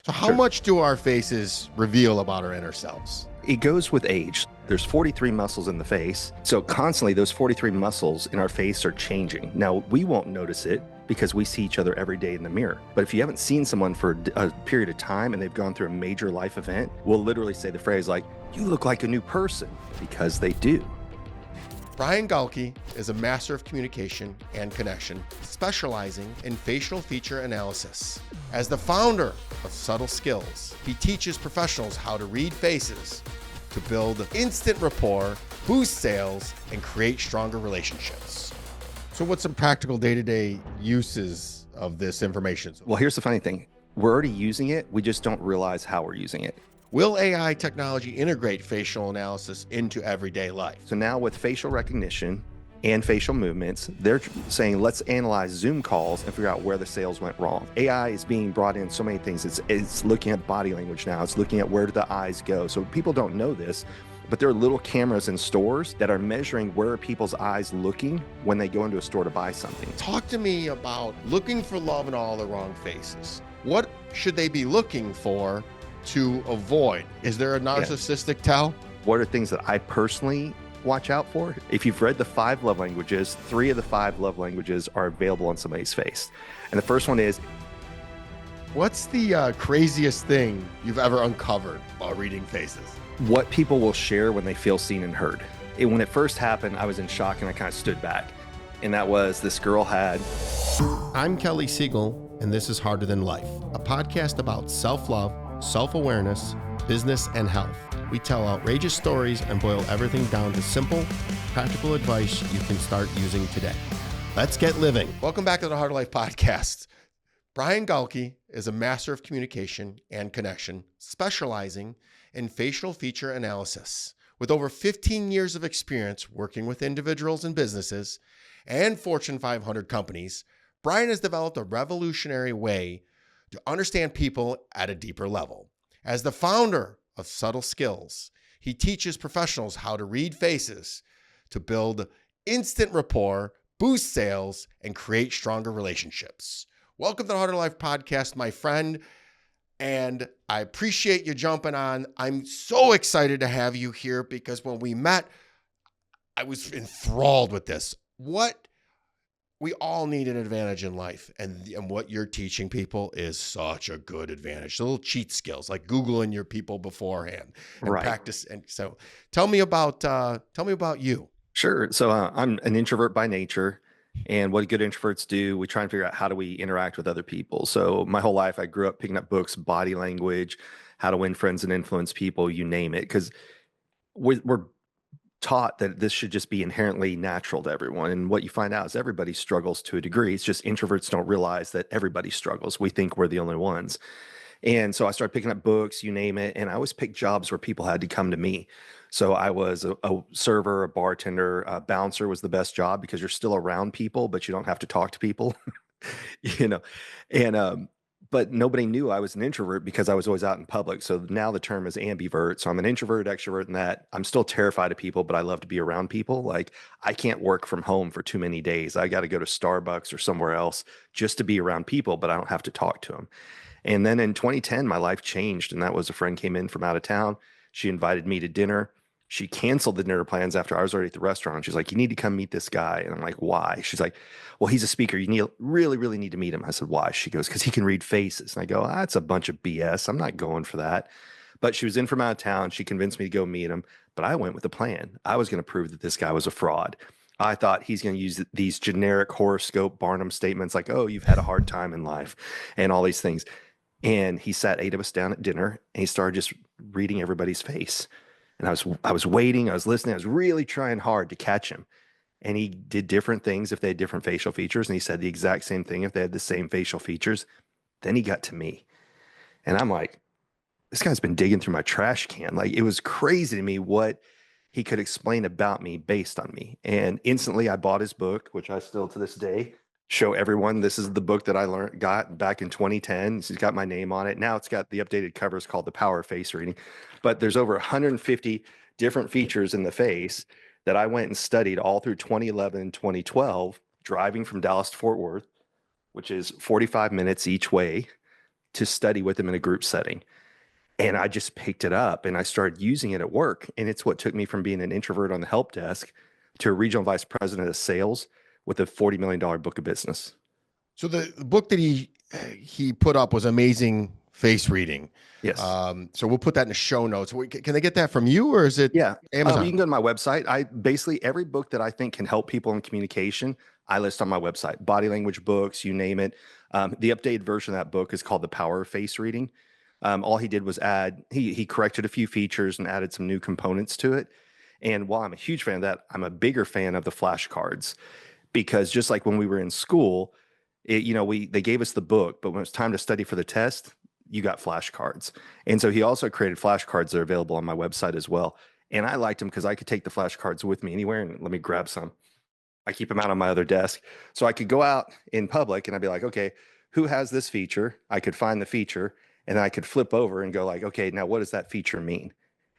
So how Sure. much do our faces reveal about our inner selves? It goes with age. There's 43 muscles in the face. So constantly those 43 muscles in our face are changing. Now, we won't notice it because we see each other every day in the mirror. But if you haven't seen someone for a period of time and they've gone through a major life event, we'll literally say the phrase like, "You look like a new person," because they do. Brian Galke is a master of communication and connection, specializing in facial feature analysis. As the founder of Subtle Skills, he teaches professionals how to read faces to build instant rapport, boost sales, and create stronger relationships. So what's some practical day-to-day uses of this information? Well, here's the funny thing. We're already using it. We just don't realize how we're using it. Will AI technology integrate facial analysis into everyday life? So now with facial recognition and facial movements, they're saying, let's analyze Zoom calls and figure out where the sales went wrong. AI is being brought in so many things. It's looking at body language now. It's looking at where do the eyes go. So people don't know this, but there are little cameras in stores that are measuring where are people's eyes looking when they go into a store to buy something. Talk to me about looking for love in all the wrong faces. What should they be looking for to avoid? Is there a narcissistic tell? What are things that I personally watch out for? If you've read the 5 love languages, 3 of the 5 love languages are available on somebody's face. And the first one is, What's the craziest thing you've ever uncovered while reading faces? what people will share when they feel seen and heard. When it first happened, I was in shock and I kind of stood back. And that was this girl had. I'm Kelly Siegel, and this is Harder Than Life, a podcast about self-love, self-awareness, business, and health. We tell outrageous stories and boil everything down to simple, practical advice you can start using today. Let's get living. Welcome back to the Harder Life podcast. Brian Galke is a master of communication and connection, specializing in facial feature analysis. With over 15 years of experience working with individuals and businesses and Fortune 500 companies, Brian has developed a revolutionary way to understand people at a deeper level. As the founder of Subtle Skills, he teaches professionals how to read faces to build instant rapport, boost sales, and create stronger relationships. Welcome to the Harder Life podcast, my friend, and I appreciate you jumping on. I'm so excited to have you here because when we met, I was enthralled with this. We all need an advantage in life, and what you're teaching people is such a good advantage. The little cheat skills, like Googling your people beforehand and Right. practice. And so, tell me about you. Sure. So I'm an introvert by nature. And what good introverts do, we try and figure out how do we interact with other people. So my whole life, I grew up picking up books, body language, how to win friends and influence people, you name it. Because we're taught that this should just be inherently natural to everyone. And what you find out is everybody struggles to a degree. It's just introverts don't realize that everybody struggles. We think we're the only ones. And so I started picking up books, you name it. And I always picked jobs where people had to come to me. So I was a server, a bartender, a bouncer was the best job because you're still around people, but you don't have to talk to people, you know. And but nobody knew I was an introvert because I was always out in public. So now the term is ambivert. So I'm an introvert, extrovert, and that I'm still terrified of people, but I love to be around people. Like I can't work from home for too many days. I got to go to Starbucks or somewhere else just to be around people, but I don't have to talk to them. And then in 2010, my life changed. And that was a friend came in from out of town. She invited me to dinner. She canceled the dinner plans after I was already at the restaurant. She's like, you need to come meet this guy. And I'm like, why? She's like, well, he's a speaker. Really need to meet him. I said, why? She goes, because he can read faces. And I go, that's a bunch of BS. I'm not going for that. But she was in from out of town. She convinced me to go meet him. But I went with a plan. I was going to prove that this guy was a fraud. I thought he's going to use these generic horoscope Barnum statements like, oh, you've had a hard time in life and all these things. And he sat 8 of us down at dinner and he started just reading everybody's face. And I was waiting, I was listening, I was really trying hard to catch him. And he did different things if they had different facial features. And he said the exact same thing if they had the same facial features. Then he got to me. And I'm like, this guy's been digging through my trash can. Like it was crazy to me what he could explain about me based on me. And instantly I bought his book, which I still to this day show everyone. This is the book that I got back in 2010. It's got my name on it. Now it's got the updated covers called The Power of Face Reading. But there's over 150 different features in the face that I went and studied all through 2011 and 2012, driving from Dallas to Fort Worth, which is 45 minutes each way. to study with them in a group setting. And I just picked it up and I started using it at work. And it's what took me from being an introvert on the help desk to a regional vice president of sales with a $40 million book of business. So the book that he put up was Amazing Face Reading. Yes. So we'll put that in the show notes. Can they get that from you, or is it Amazon? You can go to my website. I basically, every book that I think can help people in communication, I list on my website. Body language books, you name it. The updated version of that book is called The Power of Face Reading. All he did was he corrected a few features and added some new components to it. And while I'm a huge fan of that, I'm a bigger fan of the flashcards, because just like when we were in school, they gave us the book, but when it was time to study for the test, you got flashcards. And so he also created flashcards that are available on my website as well. And I liked them because I could take the flashcards with me anywhere, and let me grab some. I keep them out on my other desk. So I could go out in public and I'd be like, okay, who has this feature? I could find the feature and then I could flip over and go like, okay, now what does that feature mean?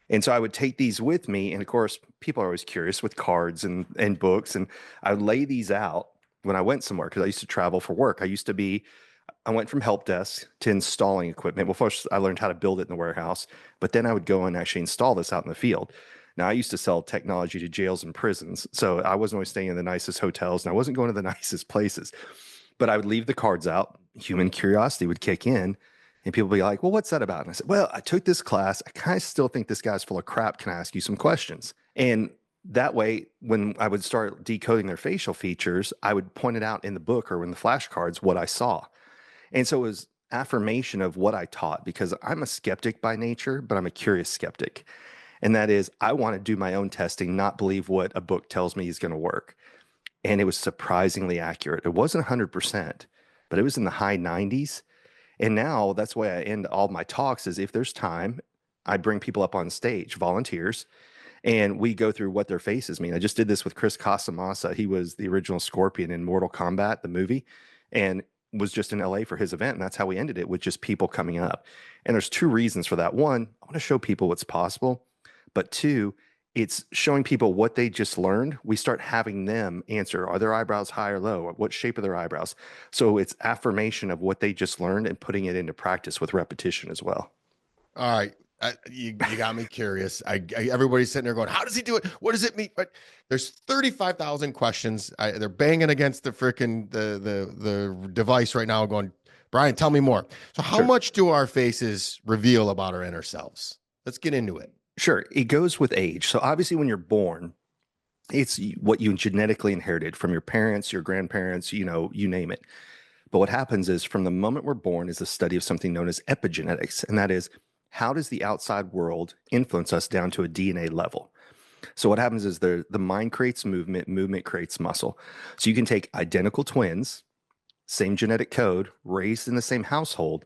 And so I would take these with me. And of course, people are always curious with cards and books. And I would lay these out when I went somewhere, because I used to travel for work. I went from help desk to installing equipment. Well, first I learned how to build it in the warehouse, but then I would go and actually install this out in the field. Now, I used to sell technology to jails and prisons, so I wasn't always staying in the nicest hotels, and I wasn't going to the nicest places. But I would leave the cards out. Human curiosity would kick in, and people would be like, well, what's that about? And I said, well, I took this class. I kind of still think this guy's full of crap. Can I ask you some questions? And that way, when I would start decoding their facial features, I would point it out in the book or in the flashcards what I saw. And so it was affirmation of what I taught, because I'm a skeptic by nature, but I'm a curious skeptic. And that is, I want to do my own testing, not believe what a book tells me is going to work. And it was surprisingly accurate. It wasn't 100%, but it was in the high 90s. And now that's why I end all my talks is, if there's time, I bring people up on stage, volunteers, and we go through what their faces mean. I just did this with Chris Casamassa. He was the original Scorpion in Mortal Kombat, the movie, and was just in LA for his event. And that's how we ended it, with just people coming up. And there's two reasons for that. One, I want to show people what's possible. But two, it's showing people what they just learned. We start having them answer, are their eyebrows high or low? What shape are their eyebrows? So it's affirmation of what they just learned and putting it into practice with repetition as well. All right. You got me curious. Everybody's sitting there going, how does he do it? What does it mean? But there's 35,000 questions. They're banging against the freaking the device right now going, Brian, tell me more. So how much do our faces reveal about our inner selves? Let's get into it. Sure. It goes with age. So obviously when you're born, it's what you genetically inherited from your parents, your grandparents, you name it. But what happens is, from the moment we're born is a study of something known as epigenetics. And that is, how does the outside world influence us down to a DNA level? So what happens is the mind creates movement, movement creates muscle. So you can take identical twins, same genetic code, raised in the same household,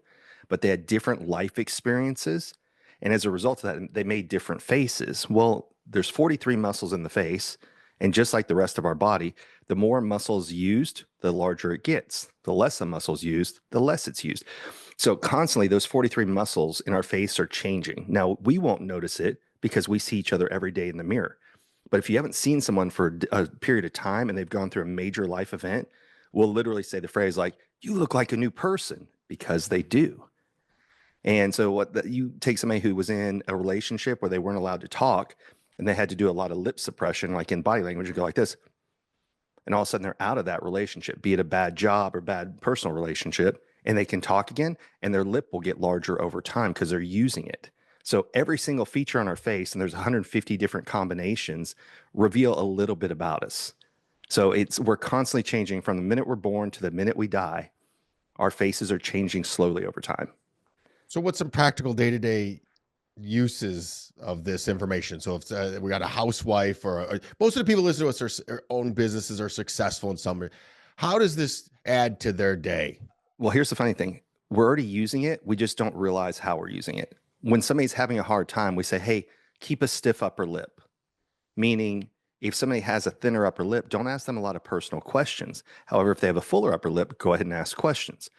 but they had different life experiences. And as a result of that, they made different faces. Well, there's 43 muscles in the face. And just like the rest of our body, the more muscles used, the larger it gets. The less the muscles used, the less it's used. So constantly, those 43 muscles in our face are changing. Now, we won't notice it because we see each other every day in the mirror. But if you haven't seen someone for a period of time and they've gone through a major life event, we'll literally say the phrase like, you look like a new person, because they do. And so you take somebody who was in a relationship where they weren't allowed to talk and they had to do a lot of lip suppression, like in body language, you go like this. And all of a sudden they're out of that relationship, be it a bad job or bad personal relationship, and they can talk again, and their lip will get larger over time because they're using it. So every single feature on our face, and there's 150 different combinations, reveal a little bit about us. So we're constantly changing from the minute we're born to the minute we die. Our faces are changing slowly over time. So what's some practical day-to-day uses of this information? So if we got a housewife or most of the people listening to us own businesses, are successful in some way, how does this add to their day? Well, here's the funny thing. We're already using it. We just don't realize how we're using it. When somebody's having a hard time, we say, hey, keep a stiff upper lip. Meaning, if somebody has a thinner upper lip, don't ask them a lot of personal questions. However, if they have a fuller upper lip, go ahead and ask questions.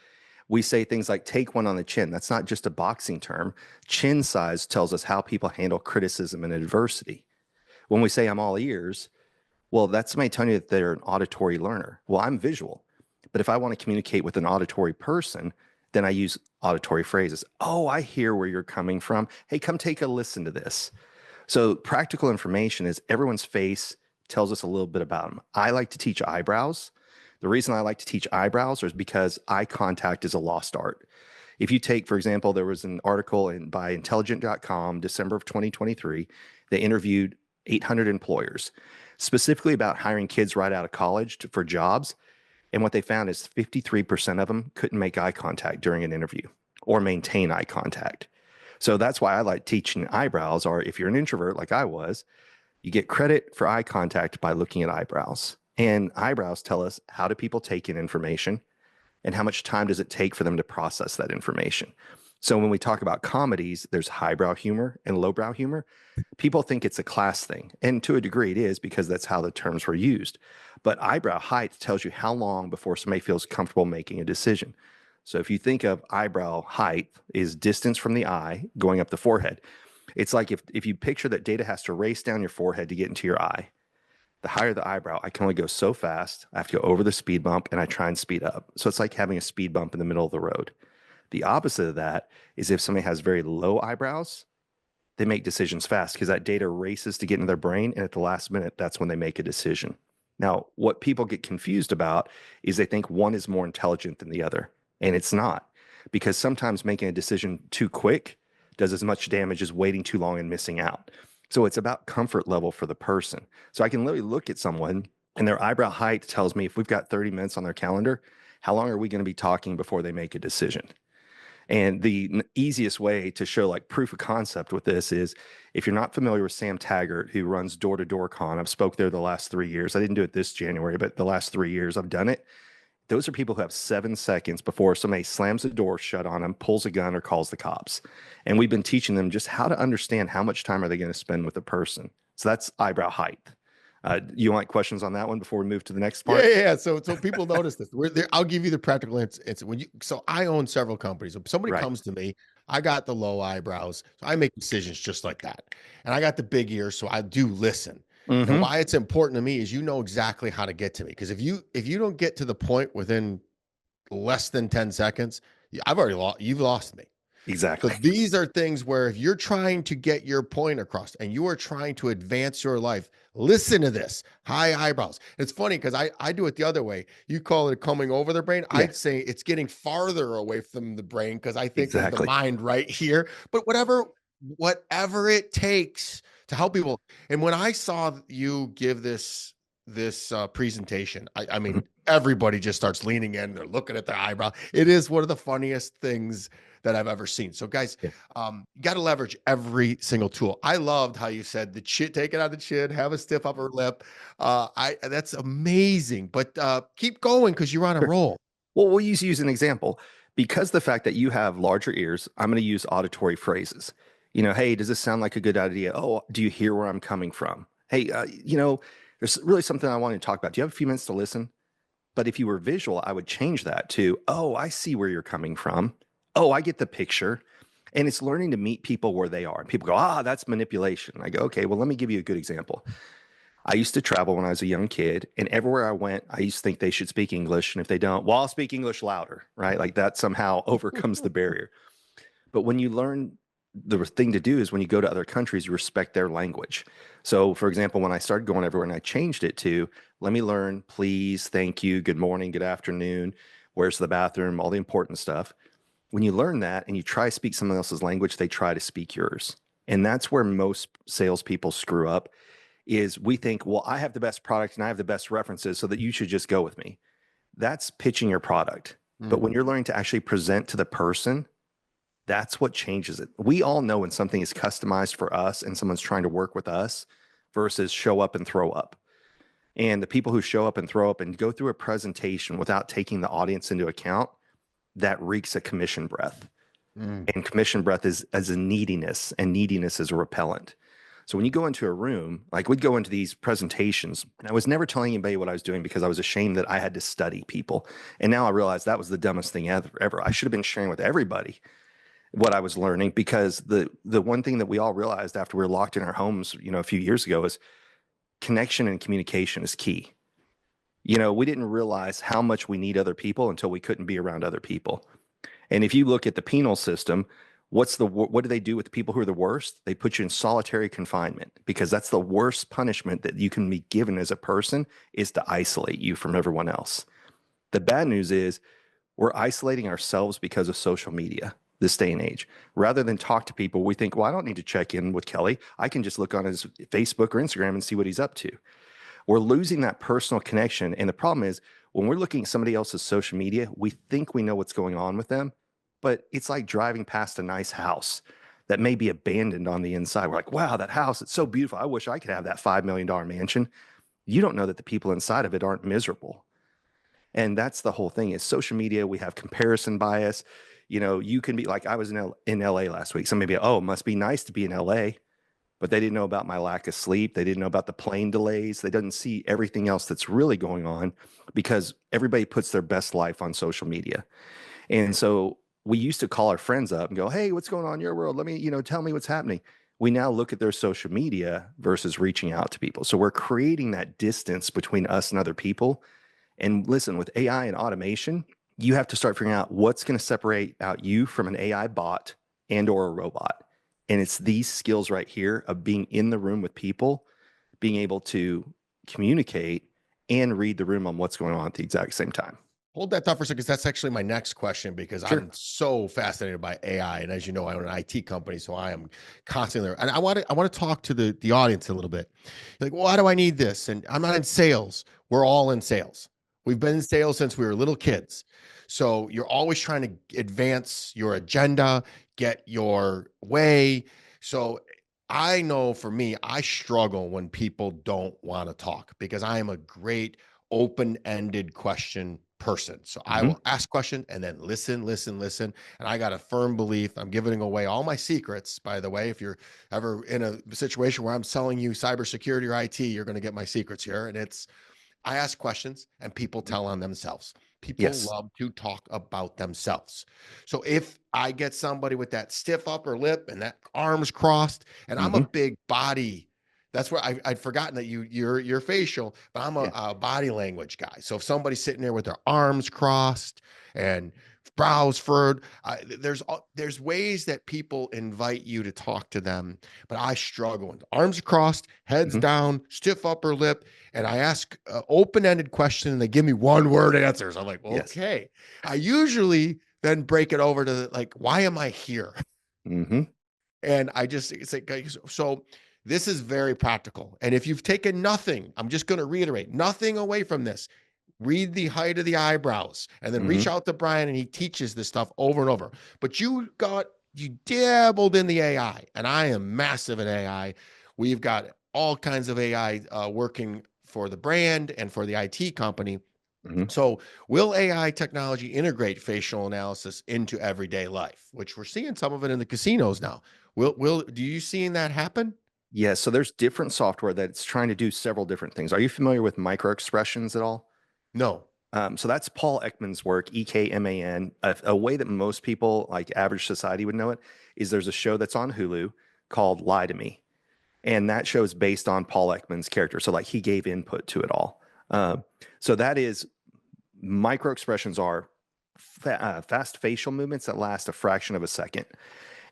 We say things like take one on the chin. That's not just a boxing term. Chin size tells us how people handle criticism and adversity. When we say I'm all ears, well, that's somebody telling you that they're an auditory learner. Well, I'm visual. But if I want to communicate with an auditory person, Then I use auditory phrases. Oh, I hear where you're coming from. Hey, come take a listen to this. So practical information is everyone's face tells us a little bit about them. I like to teach eyebrows. The reason I like to teach eyebrows is because eye contact is a lost art. If you take, for example, there was an article by intelligent.com, December of 2023. They interviewed 800 employers, specifically about hiring kids right out of college for jobs. And what they found is 53% of them couldn't make eye contact during an interview or maintain eye contact. So that's why I like teaching eyebrows, or if you're an introvert like I was, you get credit for eye contact by looking at eyebrows. And eyebrows tell us, how do people take in information and how much time does it take for them to process that information? So when we talk about comedies, there's highbrow humor and lowbrow humor. People think it's a class thing. And to a degree it is, because that's how the terms were used. But eyebrow height tells you how long before somebody feels comfortable making a decision. So if you think of eyebrow height is distance from the eye going up the forehead. It's like if you picture that data has to race down your forehead to get into your eye. The higher the eyebrow, I can only go so fast. I have to go over the speed bump and I try and speed up. So it's like having a speed bump in the middle of the road. The opposite of that is if somebody has very low eyebrows, they make decisions fast because that data races to get into their brain. And at the last minute, that's when they make a decision. Now, what people get confused about is they think one is more intelligent than the other. And it's not, because sometimes making a decision too quick does as much damage as waiting too long and missing out. So it's about comfort level for the person. So I can literally look at someone and their eyebrow height tells me, if we've got 30 minutes on their calendar, how long are we going to be talking before they make a decision? And the easiest way to show like proof of concept with this is, if you're not familiar with Sam Taggart, who runs Door to Door Con, I've spoke there the last 3 years. I didn't do it this January, but the last 3 years I've done it. Those are people who have 7 seconds before somebody slams the door shut on them, pulls a gun, or calls the cops. And we've been teaching them just how to understand how much time are they going to spend with a person. So that's eyebrow height. You want questions on that one before we move to the next part? Yeah. So people notice this. I'll give you the practical answer. So I own several companies. If somebody Right. comes to me, I got the low eyebrows, so I make decisions just like that. And I got the big ears, so I do listen. And why it's important to me is exactly how to get to me. Because if you don't get to the point within less than 10 seconds, I've already lost. You've lost me. Exactly. So these are things where if you're trying to get your point across and you are trying to advance your life, listen to this. High eyebrows. It's funny because I do it the other way. You call it coming over the brain. Yeah. I'd say it's getting farther away from the brain because I think of the Exactly. mind right here. But whatever it takes to help people. And when I saw you give this presentation, I mean, everybody just starts leaning in. They're looking at the eyebrow. It is one of the funniest things that I've ever seen. So guys, Yeah. you got to leverage every single tool. I loved how you said the chin, take it out the chin, have a stiff upper lip. That's amazing, but keep going because you're on a Sure. roll. Well, we'll use an example. Because the fact that you have larger ears, I'm going to use auditory phrases. Hey, does this sound like a good idea? Oh, do you hear where I'm coming from? Hey, there's really something I want to talk about. Do you have a few minutes to listen? But if you were visual, I would change that to, oh, I see where you're coming from. Oh, I get the picture. And it's learning to meet people where they are. And people go, that's manipulation. I go, okay, well, let me give you a good example. I used to travel when I was a young kid, and everywhere I went, I used to think they should speak English. And if they don't, well, I'll speak English louder, right? Like that somehow overcomes the barrier. But when you learn, the thing to do is when you go to other countries, you respect their language. So, for example, when I started going everywhere and I changed it to, let me learn, please, thank you, good morning, good afternoon, where's the bathroom, all the important stuff. When you learn that and you try to speak someone else's language, they try to speak yours. And that's where most salespeople screw up, is we think, well, I have the best product and I have the best references, so that you should just go with me. That's pitching your product. But when you're learning to actually present to the person, that's what changes it. We all know when something is customized for us and someone's trying to work with us versus show up and throw up. And the people who show up and throw up and go through a presentation without taking the audience into account, that reeks of commission breath. And commission breath is as a neediness, and neediness is a repellent. So when you go into a room, like we'd go into these presentations, and I was never telling anybody what I was doing because I was ashamed that I had to study people. And now I realize that was the dumbest thing ever. I should have been sharing with everybody what I was learning, because the one thing that we all realized after we were locked in our homes, a few years ago, is connection and communication is key. We didn't realize how much we need other people until we couldn't be around other people. And if you look at the penal system, what do they do with the people who are the worst? They put you in solitary confinement because that's the worst punishment that you can be given as a person, is to isolate you from everyone else. The bad news is we're isolating ourselves because of social media this day and age. Rather than talk to people, we think, well, I don't need to check in with Kelly. I can just look on his Facebook or Instagram and see what he's up to. We're losing that personal connection. And the problem is when we're looking at somebody else's social media, we think we know what's going on with them, but it's like driving past a nice house that may be abandoned on the inside. We're like, wow, that house, it's so beautiful. I wish I could have that $5 million mansion. You don't know that the people inside of it aren't miserable. And that's the whole thing is social media. We have comparison bias. You can be like, I was in LA last week. Somebody be, oh, it must be nice to be in LA, but they didn't know about my lack of sleep. They didn't know about the plane delays. They didn't see everything else that's really going on because everybody puts their best life on social media. And so we used to call our friends up and go, hey, what's going on in your world? Let me, tell me what's happening. We now look at their social media versus reaching out to people. So we're creating that distance between us and other people. And listen, with AI and automation, you have to start figuring out what's going to separate out you from an AI bot and or a robot. And it's these skills right here of being in the room with people, being able to communicate and read the room on what's going on at the exact same time. Hold that thought for a second, because that's actually my next question, because Sure. I'm so fascinated by AI. And as you know, I own an IT company, so I am constantly there. And I want to talk to the audience a little bit. Like, why do I need this? And I'm not in sales. We're all in sales. We've been in sales since we were little kids. So you're always trying to advance your agenda, get your way. So I know for me, I struggle when people don't want to talk, because I am a great open-ended question person. So I will ask question and then listen. And I got a firm belief, I'm giving away all my secrets, by the way. If you're ever in a situation where I'm selling you cybersecurity or IT, you're going to get my secrets here. And I ask questions and people tell on themselves. People Yes. love to talk about themselves. So if I get somebody with that stiff upper lip and that arms crossed, and I'm a big body, that's where I'd forgotten that you're facial, but I'm a body language guy. So if somebody's sitting there with their arms crossed and brows furrowed, there's ways that people invite you to talk to them, but I struggle with arms crossed, heads down, stiff upper lip, and I ask an open-ended question and they give me one word answers. I'm like, okay. Yes. I usually then break it over to like, why am I here? And it's like, so this is very practical. And if you've taken nothing, I'm just going to reiterate, nothing away from this. Read the height of the eyebrows and then reach out to Brian, and he teaches this stuff over and over. But you dabbled in the AI, and I am massive in AI. We've got all kinds of AI working for the brand and for the IT company. So will AI technology integrate facial analysis into everyday life, which we're seeing some of it in the casinos now? Do you seeing that happen? Yeah. So there's different software that's trying to do several different things. Are you familiar with micro expressions at all? No. So that's Paul Ekman's work, EKMAN. A way that most people, like average society, would know it is there's a show that's on Hulu called Lie to Me. And that show is based on Paul Ekman's character. So like he gave input to it all. So that is, micro expressions are fast facial movements that last a fraction of a second.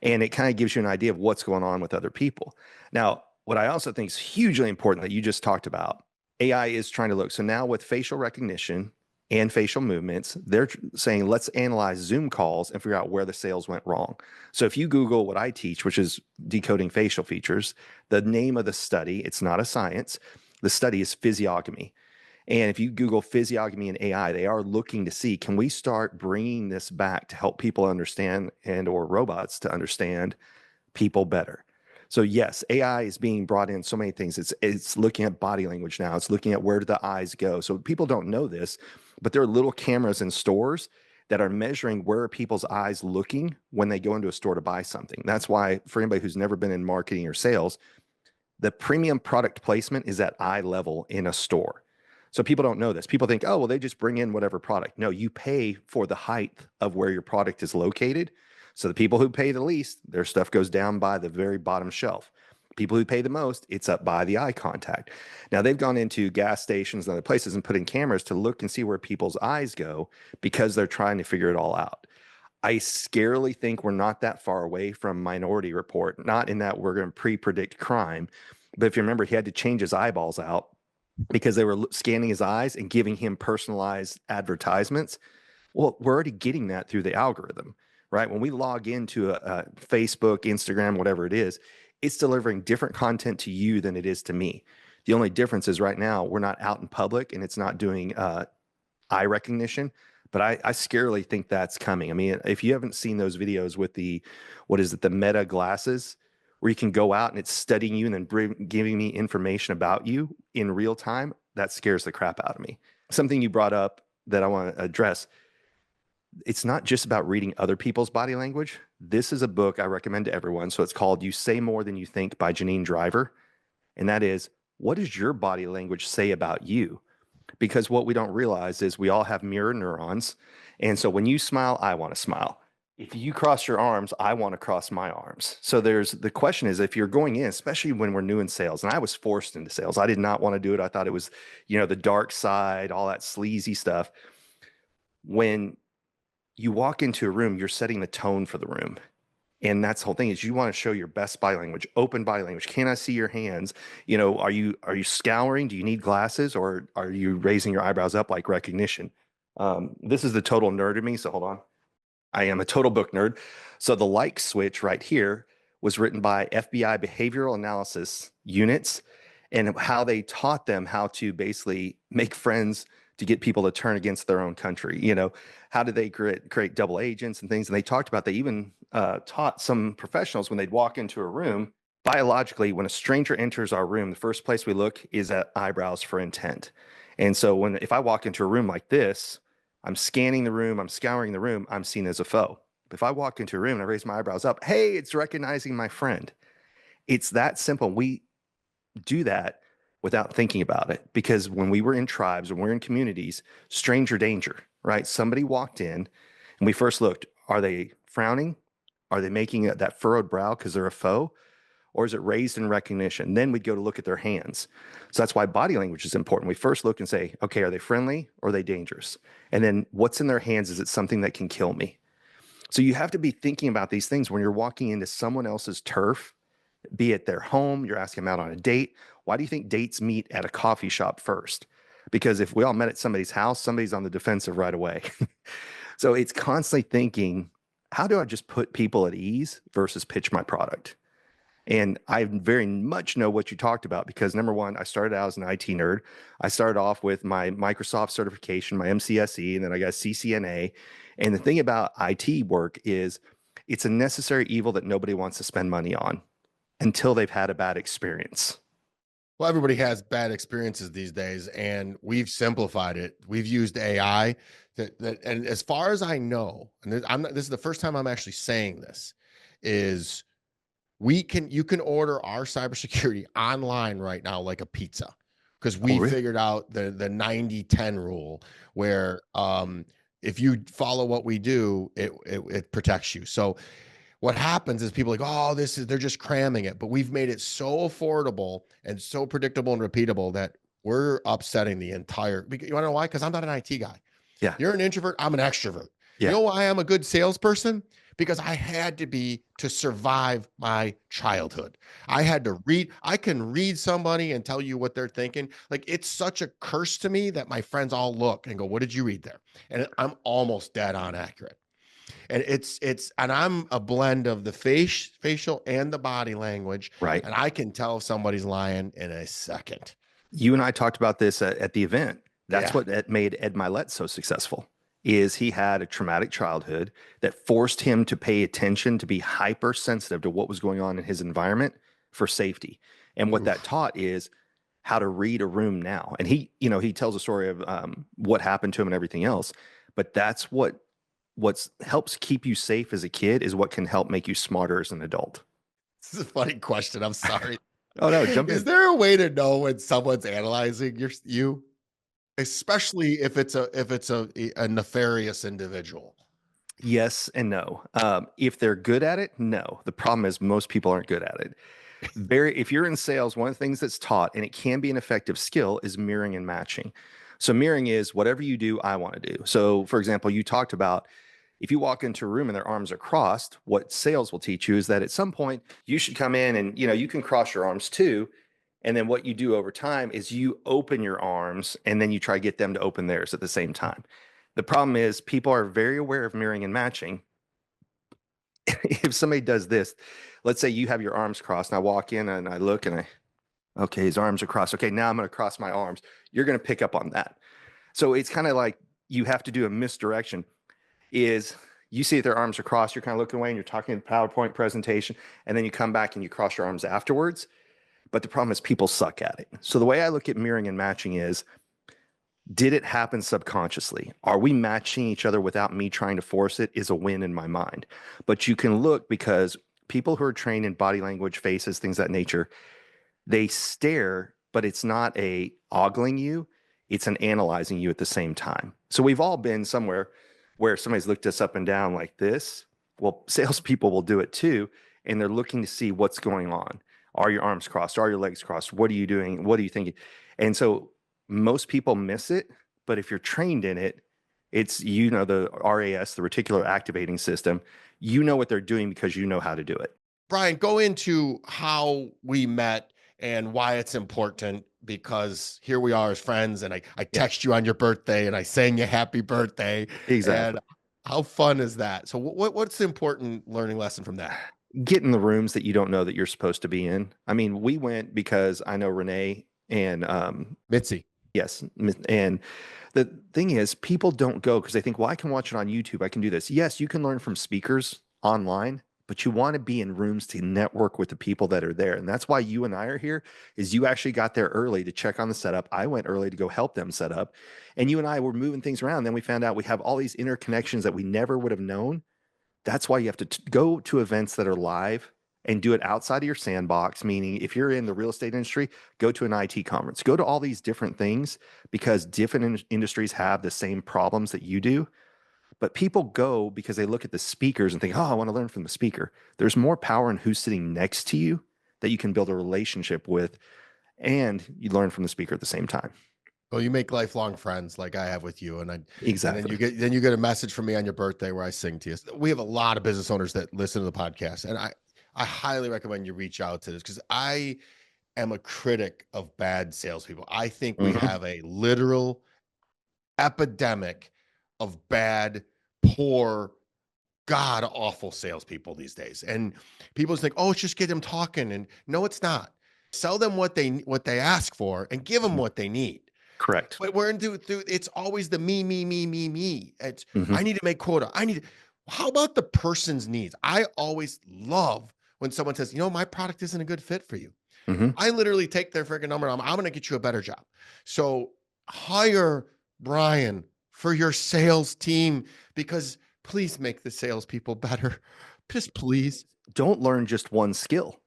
And it kind of gives you an idea of what's going on with other people. Now, what I also think is hugely important that you just talked about, AI is trying to look. So now with facial recognition and facial movements, they're saying, let's analyze Zoom calls and figure out where the sales went wrong. So if you Google what I teach, which is decoding facial features, the name of the study, it's not a science. The study is physiognomy. And if you Google physiognomy and AI, they are looking to see, can we start bringing this back to help people understand and or robots to understand people better? So yes, AI is being brought in so many things. It's looking at body language now. It's looking at where do the eyes go. So people don't know this, but there are little cameras in stores that are measuring where are people's eyes looking when they go into a store to buy something. That's why, for anybody who's never been in marketing or sales, the premium product placement is at eye level in a store. So people don't know this. People think, oh, well, they just bring in whatever product. No, you pay for the height of where your product is located. So the people who pay the least, their stuff goes down by the very bottom shelf. People who pay the most, it's up by the eye contact. Now they've gone into gas stations and other places and put in cameras to look and see where people's eyes go because they're trying to figure it all out. I scarily think we're not that far away from Minority Report, not in that we're going to pre-predict crime, but if you remember, he had to change his eyeballs out because they were scanning his eyes and giving him personalized advertisements. Well, we're already getting that through the algorithm, right? When we log into a Facebook, Instagram, whatever it is, it's delivering different content to you than it is to me. The only difference is right now we're not out in public and it's not doing eye recognition, but I scarily think that's coming. I mean, if you haven't seen those videos with what is it, the Meta glasses, where you can go out and it's studying you and then giving me information about you in real time, that scares the crap out of me. Something you brought up that I want to address, it's not just about reading other people's body language. This is a book I recommend to everyone. So it's called You Say More Than You Think by Janine Driver. And that is, what does your body language say about you? Because what we don't realize is we all have mirror neurons. And so when you smile, I want to smile. If you cross your arms, I want to cross my arms. So the question is, if you're going in, especially when we're new in sales, and I was forced into sales, I did not want to do it. I thought it was, the dark side, all that sleazy stuff. When you walk into a room, you're setting the tone for the room. And that's the whole thing, is you want to show your best body language, open body language. Can I see your hands? Are you scouring? Do you need glasses, or are you raising your eyebrows up like recognition? This is the total nerd in me. So hold on. I am a total book nerd. So the like switch right here was written by FBI behavioral analysis units, and how they taught them how to basically make friends to get people to turn against their own country. How did they create double agents and things? And they talked about, they even taught some professionals when they'd walk into a room, biologically, when a stranger enters our room, the first place we look is at eyebrows for intent. And so if I walk into a room like this, I'm scanning the room, I'm scouring the room, I'm seen as a foe. If I walk into a room and I raise my eyebrows up, hey, it's recognizing my friend. It's that simple. We do that without thinking about it, because when we were in tribes and we're in communities, stranger danger, right? Somebody walked in and we first looked, are they frowning? Are they making that furrowed brow because they're a foe? Or is it raised in recognition? Then we'd go to look at their hands. So that's why body language is important. We first look and say, okay, are they friendly or are they dangerous? And then what's in their hands? Is it something that can kill me? So you have to be thinking about these things when you're walking into someone else's turf, be it their home, you're asking them out on a date. Why do you think dates meet at a coffee shop first? Because if we all met at somebody's house, somebody's on the defensive right away. So it's constantly thinking, how do I just put people at ease versus pitch my product? And I very much know what you talked about, because number one, I started out as an IT nerd. I started off with my Microsoft certification, my MCSE, and then I got CCNA. And the thing about IT work is it's a necessary evil that nobody wants to spend money on until they've had a bad experience. Well, everybody has bad experiences these days, and we've simplified it. We've used AI and as far as I know, and this is the first time I'm actually saying this, is you can order our cybersecurity online right now like a pizza, because we figured out the 90-10 rule, where if you follow what we do, it protects you. So what happens is people are like, oh, they're just cramming it, but we've made it so affordable and so predictable and repeatable that we're upsetting the entire. You want to know why? Because I'm not an IT guy. Yeah. You're an introvert. I'm an extrovert. Yeah. You know why I'm a good salesperson? Because I had to be to survive my childhood. I had to read. I can read somebody and tell you what they're thinking. Like, it's such a curse to me that my friends all look and go, what did you read there? And I'm almost dead on accurate. And and I'm a blend of the facial and the body language. Right. And I can tell if somebody's lying in a second. You and I talked about this at the event. That's what made Ed Milet so successful, is he had a traumatic childhood that forced him to pay attention, to be hypersensitive to what was going on in his environment for safety. And what that taught is how to read a room now. And he tells a story of what happened to him and everything else. But that's what helps keep you safe as a kid, is what can help make you smarter as an adult. This is a funny question. I'm sorry. Oh no, jump in. Is there a way to know when someone's analyzing you? Especially if it's a nefarious individual. Yes and no. If they're good at it, no. The problem is most people aren't good at it. If you're in sales, one of the things that's taught, and it can be an effective skill, is mirroring and matching. So mirroring is whatever you do, I want to do. So for example, you talked about, If you walk into a room and their arms are crossed, what sales will teach you is that at some point you should come in and, you can cross your arms too. And then what you do over time is you open your arms and then you try to get them to open theirs at the same time. The problem is people are very aware of mirroring and matching. If somebody does this, let's say you have your arms crossed and I walk in and I look and okay, his arms are crossed. Okay, now I'm going to cross my arms. You're going to pick up on that. So it's kind of like you have to do a misdirection. Is you see that their arms are crossed, you're kind of looking away and you're talking in the PowerPoint presentation, and then you come back and you cross your arms afterwards. But the problem is people suck at it. So the way I look at mirroring and matching is, did it happen subconsciously? Are we matching each other without me trying to force it is a win in my mind. But you can look, because people who are trained in body language, faces, things of that nature, they stare, but it's not a ogling you, it's an analyzing you at the same time. So we've all been somewhere where somebody's looked us up and down like this. Well, salespeople will do it too, and they're looking to see what's going on. Are your arms crossed? Are your legs crossed? What are you doing? What are you thinking? And so most people miss it, but if you're trained in it, it's, the RAS, the reticular activating system, what they're doing because you know how to do it. Brian, go into how we met and why it's important, because here we are as friends, and I text you on your birthday and I sang you happy birthday. Exactly. And how fun is that? So what's the important learning lesson from that? Get in the rooms that you don't know that you're supposed to be in. I mean, we went because I know Renee and Mitzi. Yes. And the thing is, people don't go because they think, well, I can watch it on YouTube. I can do this. Yes, you can learn from speakers online, but you want to be in rooms to network with the people that are there. And that's why you and I are here, is you actually got there early to check on the setup. I went early to go help them set up. And you and I were moving things around. Then we found out we have all these interconnections that we never would have known. That's why you have to go to events that are live and do it outside of your sandbox. Meaning, if you're in the real estate industry, go to an IT conference, go to all these different things, because different industries have the same problems that you do. But people go because they look at the speakers and think, oh, I want to learn from the speaker. There's more power in who's sitting next to you that you can build a relationship with, and you learn from the speaker at the same time. Well, you make lifelong friends like I have with you, Exactly. And then you get a message from me on your birthday where I sing to you. We have a lot of business owners that listen to the podcast, and I highly recommend you reach out to this, because I am a critic of bad salespeople. I think we have a literal epidemic of bad, poor, god awful salespeople these days. And people just think, oh, it's just get them talking. And no, it's not. Sell them what they ask for and give them what they need. Correct. But we're into it's always the me. It's I need to make quota. How about the person's needs? I always love when someone says, my product isn't a good fit for you. I literally take their freaking number. I'm going to get you a better job. So hire Brian for your sales team, because please make the salespeople better. Just please. Don't learn just one skill.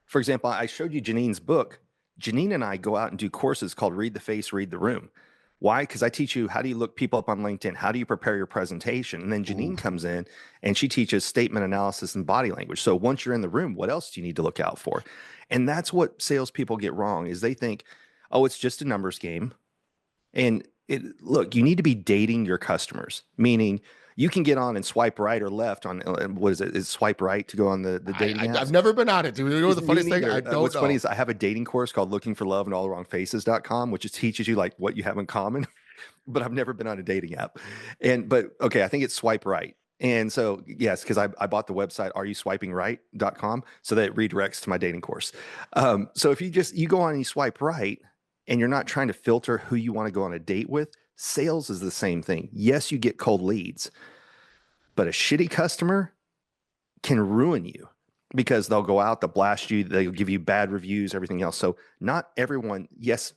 For example, I showed you Janine's book. Janine and I go out and do courses called Read the Face, Read the Room. Why? Because I teach you how do you look people up on LinkedIn? How do you prepare your presentation? And then Janine comes in and she teaches statement analysis and body language. So once you're in the room, what else do you need to look out for? And that's what salespeople get wrong, is they think, oh, it's just a numbers game. And look, you need to be dating your customers, meaning you can get on and swipe right or left on, what is it? Is swipe right to go on the dating apps? I've never been on it. Dude. You know the funniest thing? I don't know. What's funny is I have a dating course called Looking for Love in All the Wrong Faces.com, which teaches you like what you have in common, but I've never been on a dating app. But okay, I think it's swipe right. And so, yes, because I bought the website, areyouswipingright.com, so that it redirects to my dating course. So if you go on and you swipe right, and you're not trying to filter who you want to go on a date with, sales is the same thing. Yes, you get cold leads, but a shitty customer can ruin you, because they'll go out, they'll blast you, they'll give you bad reviews, everything else. So not everyone, yes,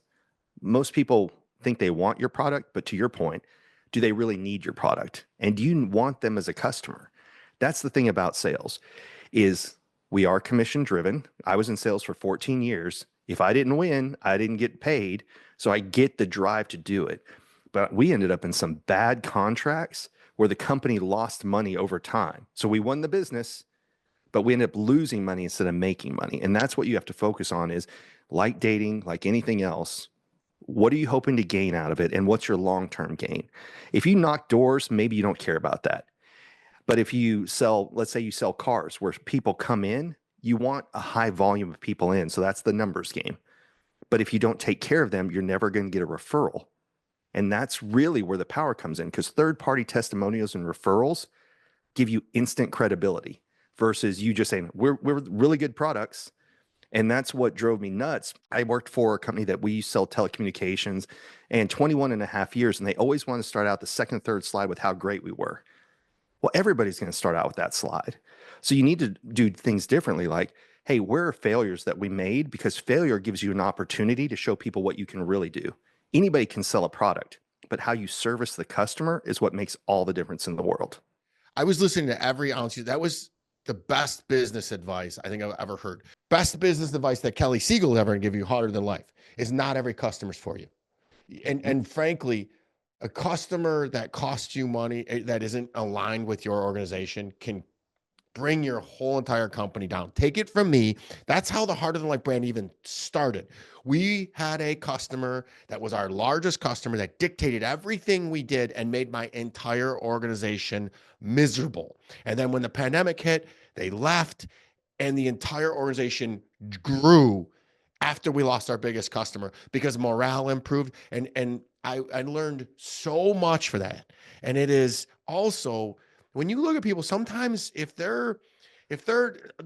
most people think they want your product, but to your point, do they really need your product? And do you want them as a customer? That's the thing about sales, is we are commission driven. I was in sales for 14 years. If I didn't win, I didn't get paid. So I get the drive to do it. But we ended up in some bad contracts where the company lost money over time. So we won the business, but we ended up losing money instead of making money. And that's what you have to focus on, is like dating, like anything else. What are you hoping to gain out of it? And what's your long-term gain? If you knock doors, maybe you don't care about that. But if you sell, let's say you sell cars where people come in, you want a high volume of people in. So that's the numbers game. But if you don't take care of them, you're never going to get a referral. And that's really where the power comes in, because third-party testimonials and referrals give you instant credibility versus you just saying, we're really good products. And that's what drove me nuts. I worked for a company that we sell telecommunications and 21 and a half years, and they always want to start out the second, third slide with how great we were. Well, everybody's going to start out with that slide. So you need to do things differently. Like, hey, where are failures that we made? Because failure gives you an opportunity to show people what you can really do. Anybody can sell a product, but how you service the customer is what makes all the difference in the world. I was listening to every ounce. That was the best business advice I think I've ever heard. Best business advice that Kelly Siegel is ever going to give you, harder than life, is not every customer's for you. And frankly, a customer that costs you money, that isn't aligned with your organization, can bring your whole entire company down. Take it from me. That's how the Harder Than Life brand even started. We had a customer that was our largest customer that dictated everything we did and made my entire organization miserable. And then when the pandemic hit, they left and the entire organization grew after we lost our biggest customer because morale improved. And I learned so much for that. And it is also, when you look at people, sometimes if they're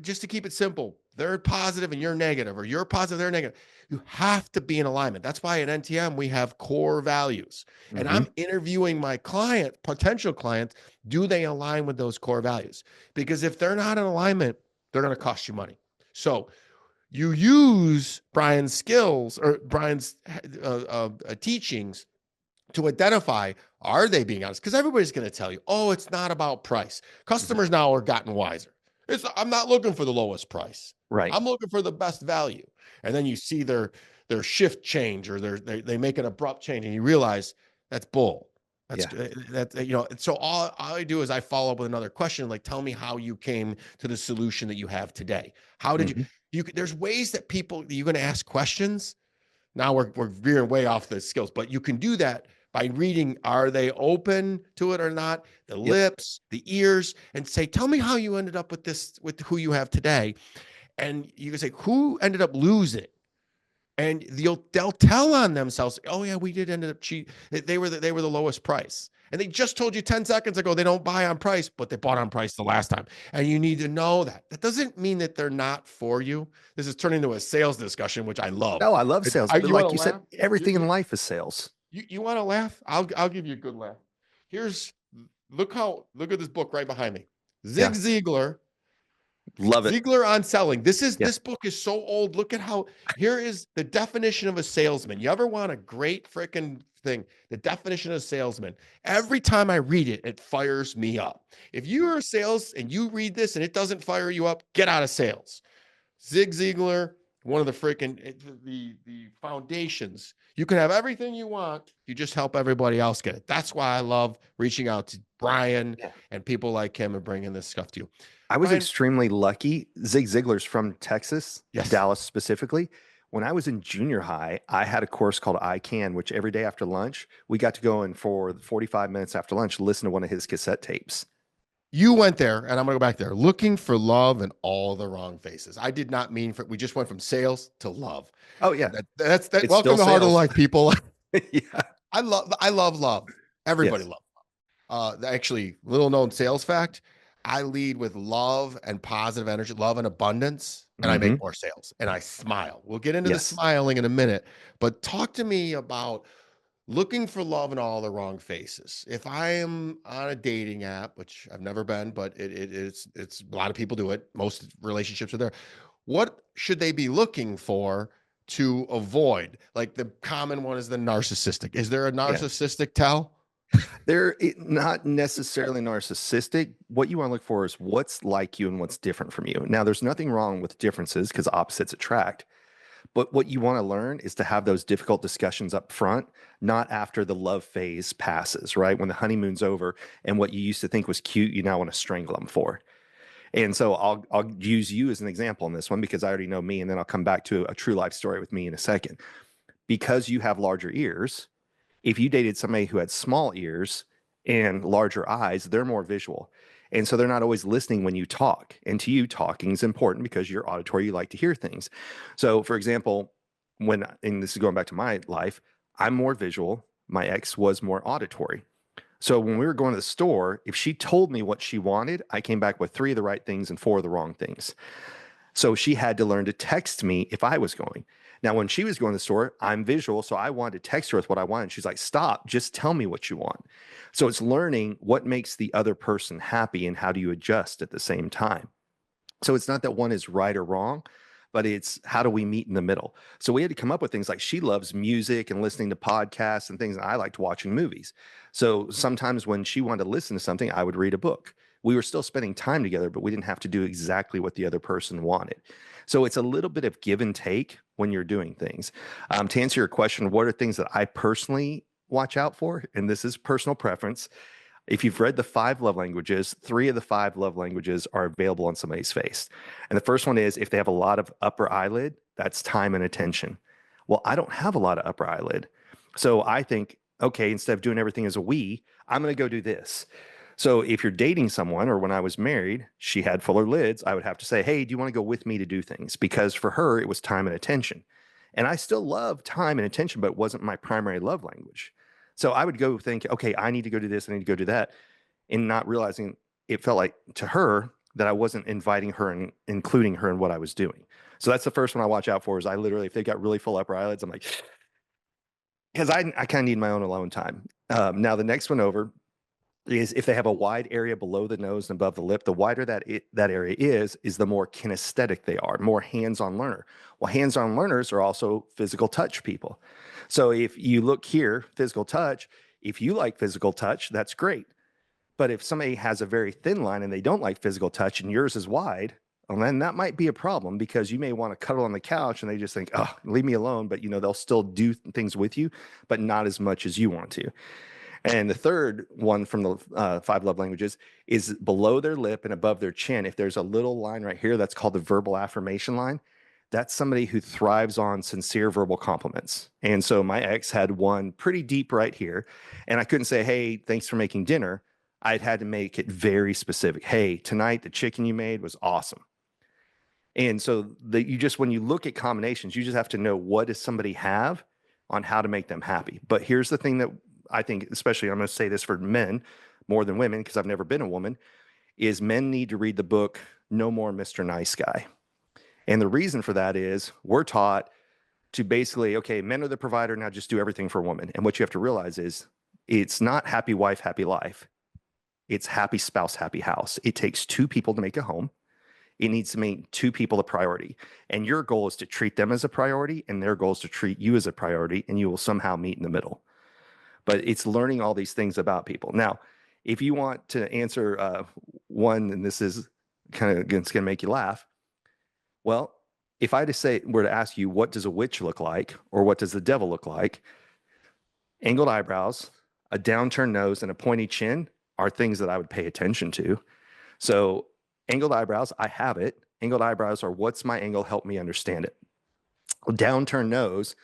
just, to keep it simple, they're positive and you're negative, or you're positive, they're negative, you have to be in alignment. That's why at NTM we have core values. And I'm interviewing my potential clients, do they align with those core values? Because if they're not in alignment, they're going to cost you money. So you use Brian's skills or Brian's teachings to identify, are they being honest? Because everybody's going to tell you, oh, it's not about price. Customers now are gotten wiser. I'm not looking for the lowest price. Right. I'm looking for the best value. And then you see their shift change, or they make an abrupt change, and you realize that's bull. So all I do is I follow up with another question, like, tell me how you came to the solution that you have today. How did you there's ways that you're going to ask questions. Now we're veering way off the skills, but you can do that by reading, are they open to it or not? The lips, the ears, and say, tell me how you ended up with who you have today. And you can say, who ended up losing? And they'll tell on themselves, oh yeah, we did end up cheat. They were the lowest price. And they just told you 10 seconds ago they don't buy on price, but they bought on price the last time. And you need to know that. That doesn't mean that they're not for you. This is turning into a sales discussion, which I love. Oh, I love sales. But like you said, everything in life is sales. You want to laugh? I'll give you a good laugh. Look at this book right behind me. Ziglar. Love it. Ziglar on Selling. This book is so old. Look at here is the definition of a salesman. You ever want a great freaking thing? The definition of a salesman. Every time I read it, it fires me up. If you are a sales and you read this and it doesn't fire you up, get out of sales. Zig Ziglar, one of the foundations. You can have everything you want. You just help everybody else get it. That's why I love reaching out to Brian and people like him and bringing this stuff to you. I was extremely lucky. Zig Ziglar's from Texas, Dallas specifically. When I was in junior high, I had a course called I Can, which every day after lunch, we got to go in for 45 minutes after lunch, listen to one of his cassette tapes. You went there, and I'm going to go back there, looking for love in all the wrong faces. I did not mean we just went from sales to love. Oh yeah. That's welcome to Harder Life, people. Yeah. I love love. Everybody loves love. Actually, little known sales fact, I lead with love and positive energy, love and abundance, and I make more sales, and I smile. We'll get into the smiling in a minute, but talk to me about looking for love in all the wrong faces. If I am on a dating app, which I've never been, but it's a lot of people do it. Most relationships are there. What should they be looking for to avoid? Like the common one is the narcissistic. Is there a narcissistic tell? They're not necessarily narcissistic. What you want to look for is what's like you and what's different from you. Now, there's nothing wrong with differences because opposites attract. But what you want to learn is to have those difficult discussions up front, not after the love phase passes, right? When the honeymoon's over and what you used to think was cute, you now want to strangle them for. And so I'll use you as an example in this one because I already know me, and then I'll come back to a true life story with me in a second. Because you have larger ears, if you dated somebody who had small ears and larger eyes, they're more visual. And so they're not always listening when you talk. And to you, talking is important because you're auditory, you like to hear things. So, for example, and this is going back to my life, I'm more visual. My ex was more auditory. So when we were going to the store, if she told me what she wanted, I came back with 3 of the right things and 4 of the wrong things. So she had to learn to text me if I was going. Now, when she was going to the store, I'm visual, so I wanted to text her with what I wanted. She's like, stop, just tell me what you want. So it's learning what makes the other person happy and how do you adjust at the same time. So it's not that one is right or wrong, but it's how do we meet in the middle? So we had to come up with things like she loves music and listening to podcasts and things, and I liked watching movies. So sometimes when she wanted to listen to something, I would read a book. We were still spending time together, but we didn't have to do exactly what the other person wanted. So it's a little bit of give and take when you're doing things. To answer your question, what are things that I personally watch out for? And this is personal preference. If you've read the 5 love languages, 3 of the 5 love languages are available on somebody's face. And the first one is if they have a lot of upper eyelid, that's time and attention. Well, I don't have a lot of upper eyelid. So I think, okay, instead of doing everything as a we, I'm going to go do this. So if you're dating someone, or when I was married, she had fuller lids, I would have to say, hey, do you want to go with me to do things? Because for her, it was time and attention. And I still love time and attention, but it wasn't my primary love language. So I would go think, okay, I need to go do this, I need to go do that, and not realizing it felt like to her that I wasn't inviting her and including her in what I was doing. So that's the first one I watch out for is I literally, if they've got really full upper eyelids, I'm like, because I kind of need my own alone time. Now the next one over is if they have a wide area below the nose and above the lip, the wider that area is the more kinesthetic they are, more hands-on learner. Well, hands-on learners are also physical touch people. So if you look here, physical touch, if you like physical touch, that's great. But if somebody has a very thin line and they don't like physical touch and yours is wide, well, then that might be a problem because you may want to cuddle on the couch and they just think, oh, leave me alone. But they'll still do things with you, but not as much as you want to. And the third one from the 5 love languages is below their lip and above their chin. If there's a little line right here, that's called the verbal affirmation line. That's somebody who thrives on sincere verbal compliments. And so my ex had one pretty deep right here. And I couldn't say, hey, thanks for making dinner. I'd had to make it very specific. Hey, tonight the chicken you made was awesome. And so when you look at combinations, you just have to know what does somebody have on how to make them happy. But here's the thing that I think, especially I'm going to say this for men more than women, because I've never been a woman, is men need to read the book, No More Mr. Nice Guy. And the reason for that is we're taught to basically, okay, men are the provider, now just do everything for a woman. And what you have to realize is it's not happy wife, happy life. It's happy spouse, happy house. It takes 2 people to make a home. It needs to make 2 people a priority. And your goal is to treat them as a priority, and their goal is to treat you as a priority, and you will somehow meet in the middle. But it's learning all these things about people. Now, if you want to answer one, and this is kind of going to make you laugh. Well, if I were to ask you, what does a witch look like? Or what does the devil look like? Angled eyebrows, a downturned nose, and a pointy chin are things that I would pay attention to. So angled eyebrows, I have it. Angled eyebrows are what's my angle? Help me understand it. Downturned nose,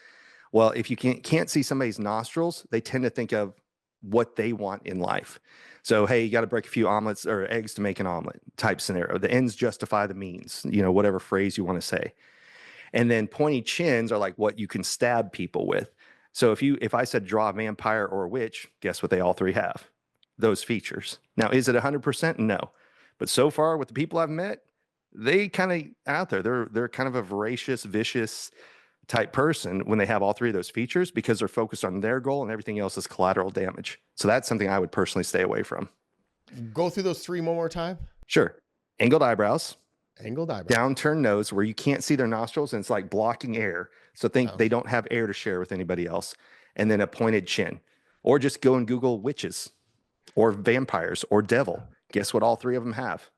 well, if you can't see somebody's nostrils, they tend to think of what they want in life. So, hey, you got to break a few omelets or eggs to make an omelet type scenario. The ends justify the means, whatever phrase you want to say. And then pointy chins are like what you can stab people with. So if I said draw a vampire or a witch, guess what they all 3 have? Those features. Now, is it 100%? No. But so far with the people I've met, they kind of out there. They're kind of a voracious, vicious type person when they have all 3 of those features because they're focused on their goal and everything else is collateral damage. So that's something I would personally stay away from. Go through those 3 one more time. Sure. Angled eyebrows. Angled eyebrows. Downturned nose where you can't see their nostrils and it's like blocking air. So they don't have air to share with anybody else. And then a pointed chin. Or just go and Google witches or vampires or devil. Guess what all 3 of them have?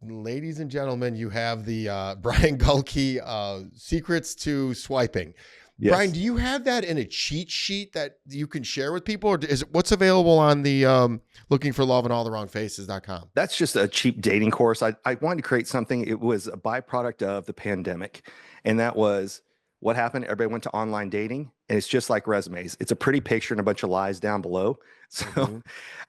Ladies and gentlemen, you have the Brian Galke secrets to swiping. Yes. Brian, do you have that in a cheat sheet that you can share with people, or is it what's available on the looking for love in all the wrong faces.com? That's just a cheap dating course. I wanted to create something. It was a byproduct of the pandemic, and that was What happened? Everybody went to online dating, and it's just like resumes. It's a pretty picture and a bunch of lies down below. So Mm-hmm.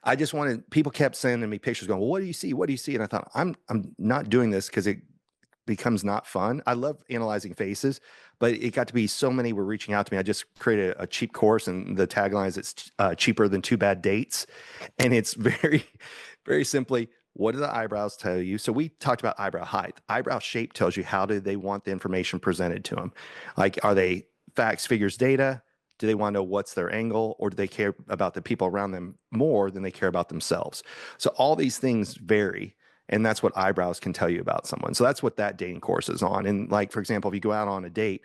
I just wanted, people kept sending me pictures going, well, what do you see? What do you see? And I thought, I'm not doing this because it becomes not fun. I love analyzing faces, but it got to be so many were reaching out to me. I just created a cheap course, and the tagline is it's cheaper than two bad dates. And it's very, very simply, what do the eyebrows tell you? So we talked about eyebrow height. Eyebrow shape tells you how do they want the information presented to them. Like, are they facts, figures, data? Do they want to know what's their angle, or do they care about the people around them more than they care about themselves? So all these things vary. And that's what eyebrows can tell you about someone. So that's what that dating course is on. And like, for example, if you go out on a date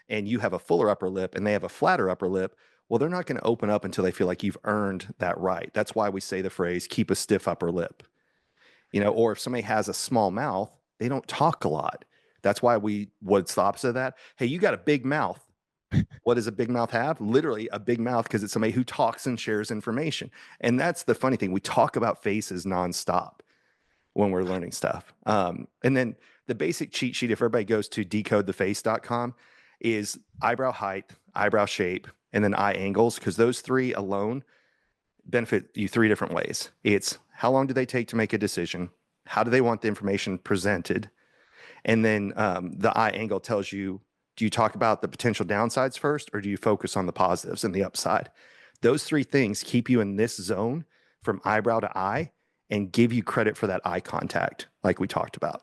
and you have a fuller upper lip and they have a flatter upper lip, well, they're not going to open up until they feel like you've earned that right. That's why we say the phrase, keep a stiff upper lip. Or if somebody has a small mouth, they don't talk a lot. That's why what's the opposite of that? Hey, you got a big mouth. What does a big mouth have? Literally a big mouth, because it's somebody who talks and shares information. And that's the funny thing. We talk about faces nonstop when we're learning stuff. And then the basic cheat sheet, if everybody goes to decodetheface.com, is eyebrow height, eyebrow shape, and then eye angles, because those three alone benefit you three different ways. It's how long do they take to make a decision? How do they want the information presented? And then the eye angle tells you, do you talk about the potential downsides first, or do you focus on the positives and the upside? Those three things keep you in this zone from eyebrow to eye and give you credit for that eye contact, like we talked about.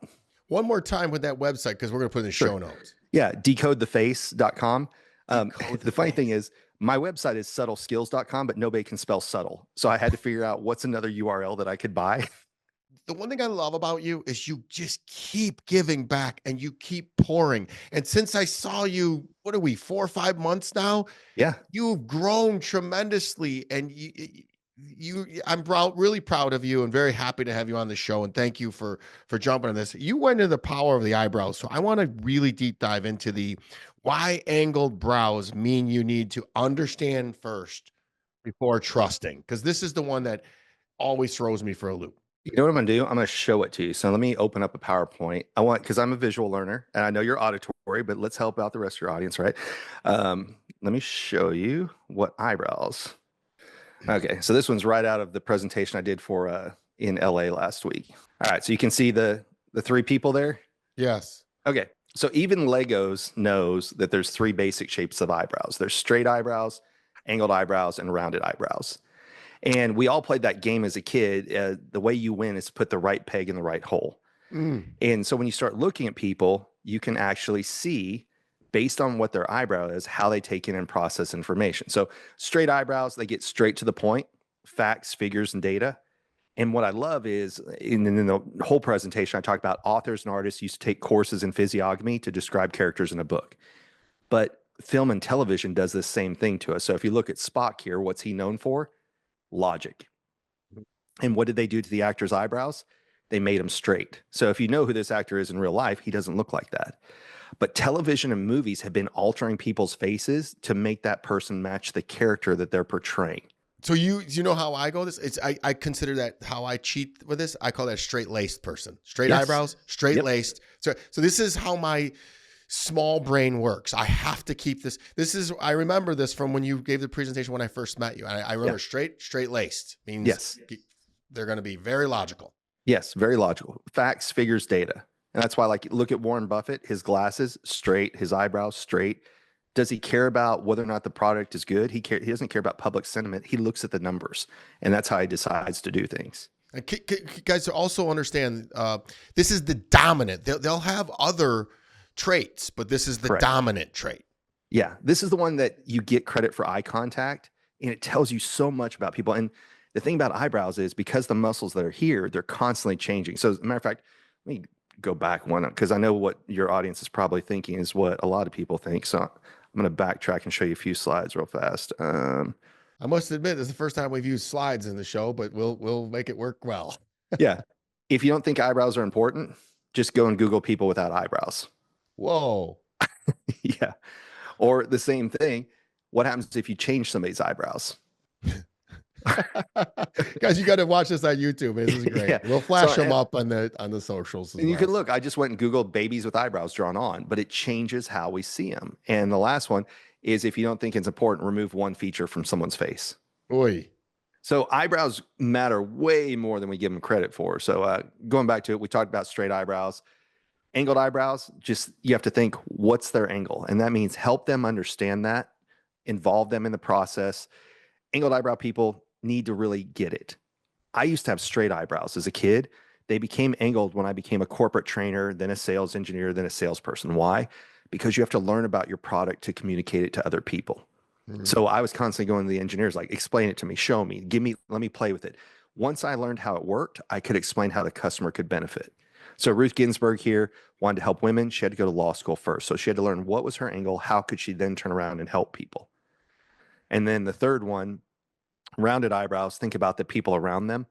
One more time with that website, because we're going to put it in the show notes. Yeah, decodetheface.com. The funny thing is, my website is subtleskills.com, but nobody can spell subtle. So I had to figure out what's another URL that I could buy. The one thing I love about you is you just keep giving back and you keep pouring. And since I saw you, what are we, 4 or 5 months now? Yeah. You've grown tremendously, and I'm really proud of you and very happy to have you on the show. And thank you for jumping on this. You went into the power of the eyebrows. So I want to really deep dive into the why angled brows mean you need to understand first before trusting, because this is the one that always throws me for a loop. You know what I'm going to do? I'm going to show it to you. So let me open up a PowerPoint. Because I'm a visual learner and I know you're auditory, but let's help out the rest of your audience, right? Let me show you what eyebrows. Okay. So this one's right out of the presentation I did for in LA last week. All right. So you can see the three people there. Yes. Okay. So even Legos knows that there's three basic shapes of eyebrows. There's straight eyebrows, angled eyebrows, and rounded eyebrows. And we all played that game as a kid. The way you win is to put the right peg in the right hole. And so when you start looking at people, you can actually see, based on what their eyebrow is, how they take in and process information. So straight eyebrows, they get straight to the point, facts, figures, and data. And what I love is in the whole presentation, I talked about authors and artists used to take courses in physiognomy to describe characters in a book. But film and television does the same thing to us. So if you look at Spock here, what's he known for? Logic. And what did they do to the actor's eyebrows? They made him straight. So if you know who this actor is in real life, he doesn't look like that. But television and movies have been altering people's faces to make that person match the character that they're portraying. So you know how I go this? I consider that how I cheat with this. I call that straight-laced person. Straight eyebrows, straight-laced. So this is how my small brain works. I have to keep this. I remember this from when you gave the presentation when I first met you. I remember straight-laced means they're going to be very logical. Yes, very logical. Facts, figures, data. And that's why, like, look at Warren Buffett, his glasses straight, his eyebrows straight. Does he care about whether or not the product is good? He doesn't care about public sentiment. He looks at the numbers, and that's how he decides to do things. And guys, also understand, this is the dominant. They'll have other traits, but this is the dominant trait. Yeah, this is the one that you get credit for eye contact, and it tells you so much about people. And the thing about eyebrows is because the muscles that are here, they're constantly changing. So as a matter of fact, let me go back one, because I know what your audience is probably thinking is what a lot of people think. So I'm going to backtrack and show you a few slides real fast. I must admit, this is the first time we've used slides in the show, but we'll make it work well. Yeah. If you don't think eyebrows are important, just go and Google people without eyebrows. Whoa. Yeah. Or the same thing. What happens if you change somebody's eyebrows? Guys, you got to watch this on YouTube. This is great. Yeah. We'll flash them up on the socials as And you well. can look, I just went and Googled babies with eyebrows drawn on, but it changes how we see them. And the last one is if you don't think it's important, remove one feature from someone's face. Oy. So eyebrows matter way more than we give them credit for. So going back to it, we talked about straight eyebrows, angled eyebrows. Just you have to think, what's their angle? And that means help them understand that, involve them in the process. Angled eyebrow people need to really get it. I used to have straight eyebrows as a kid. They became angled when I became a corporate trainer, then a sales engineer, then a salesperson. Why? Because you have to learn about your product to communicate it to other people. So I was constantly going to the engineers, like, explain it to me, show me, let me play with it. Once I learned how it worked, I could explain how the customer could benefit. So Ruth Ginsburg here wanted to help women. She had to go to law school first. So she had to learn what was her angle. How could she then turn around and help people? And then the third one, rounded eyebrows, think about the people around them.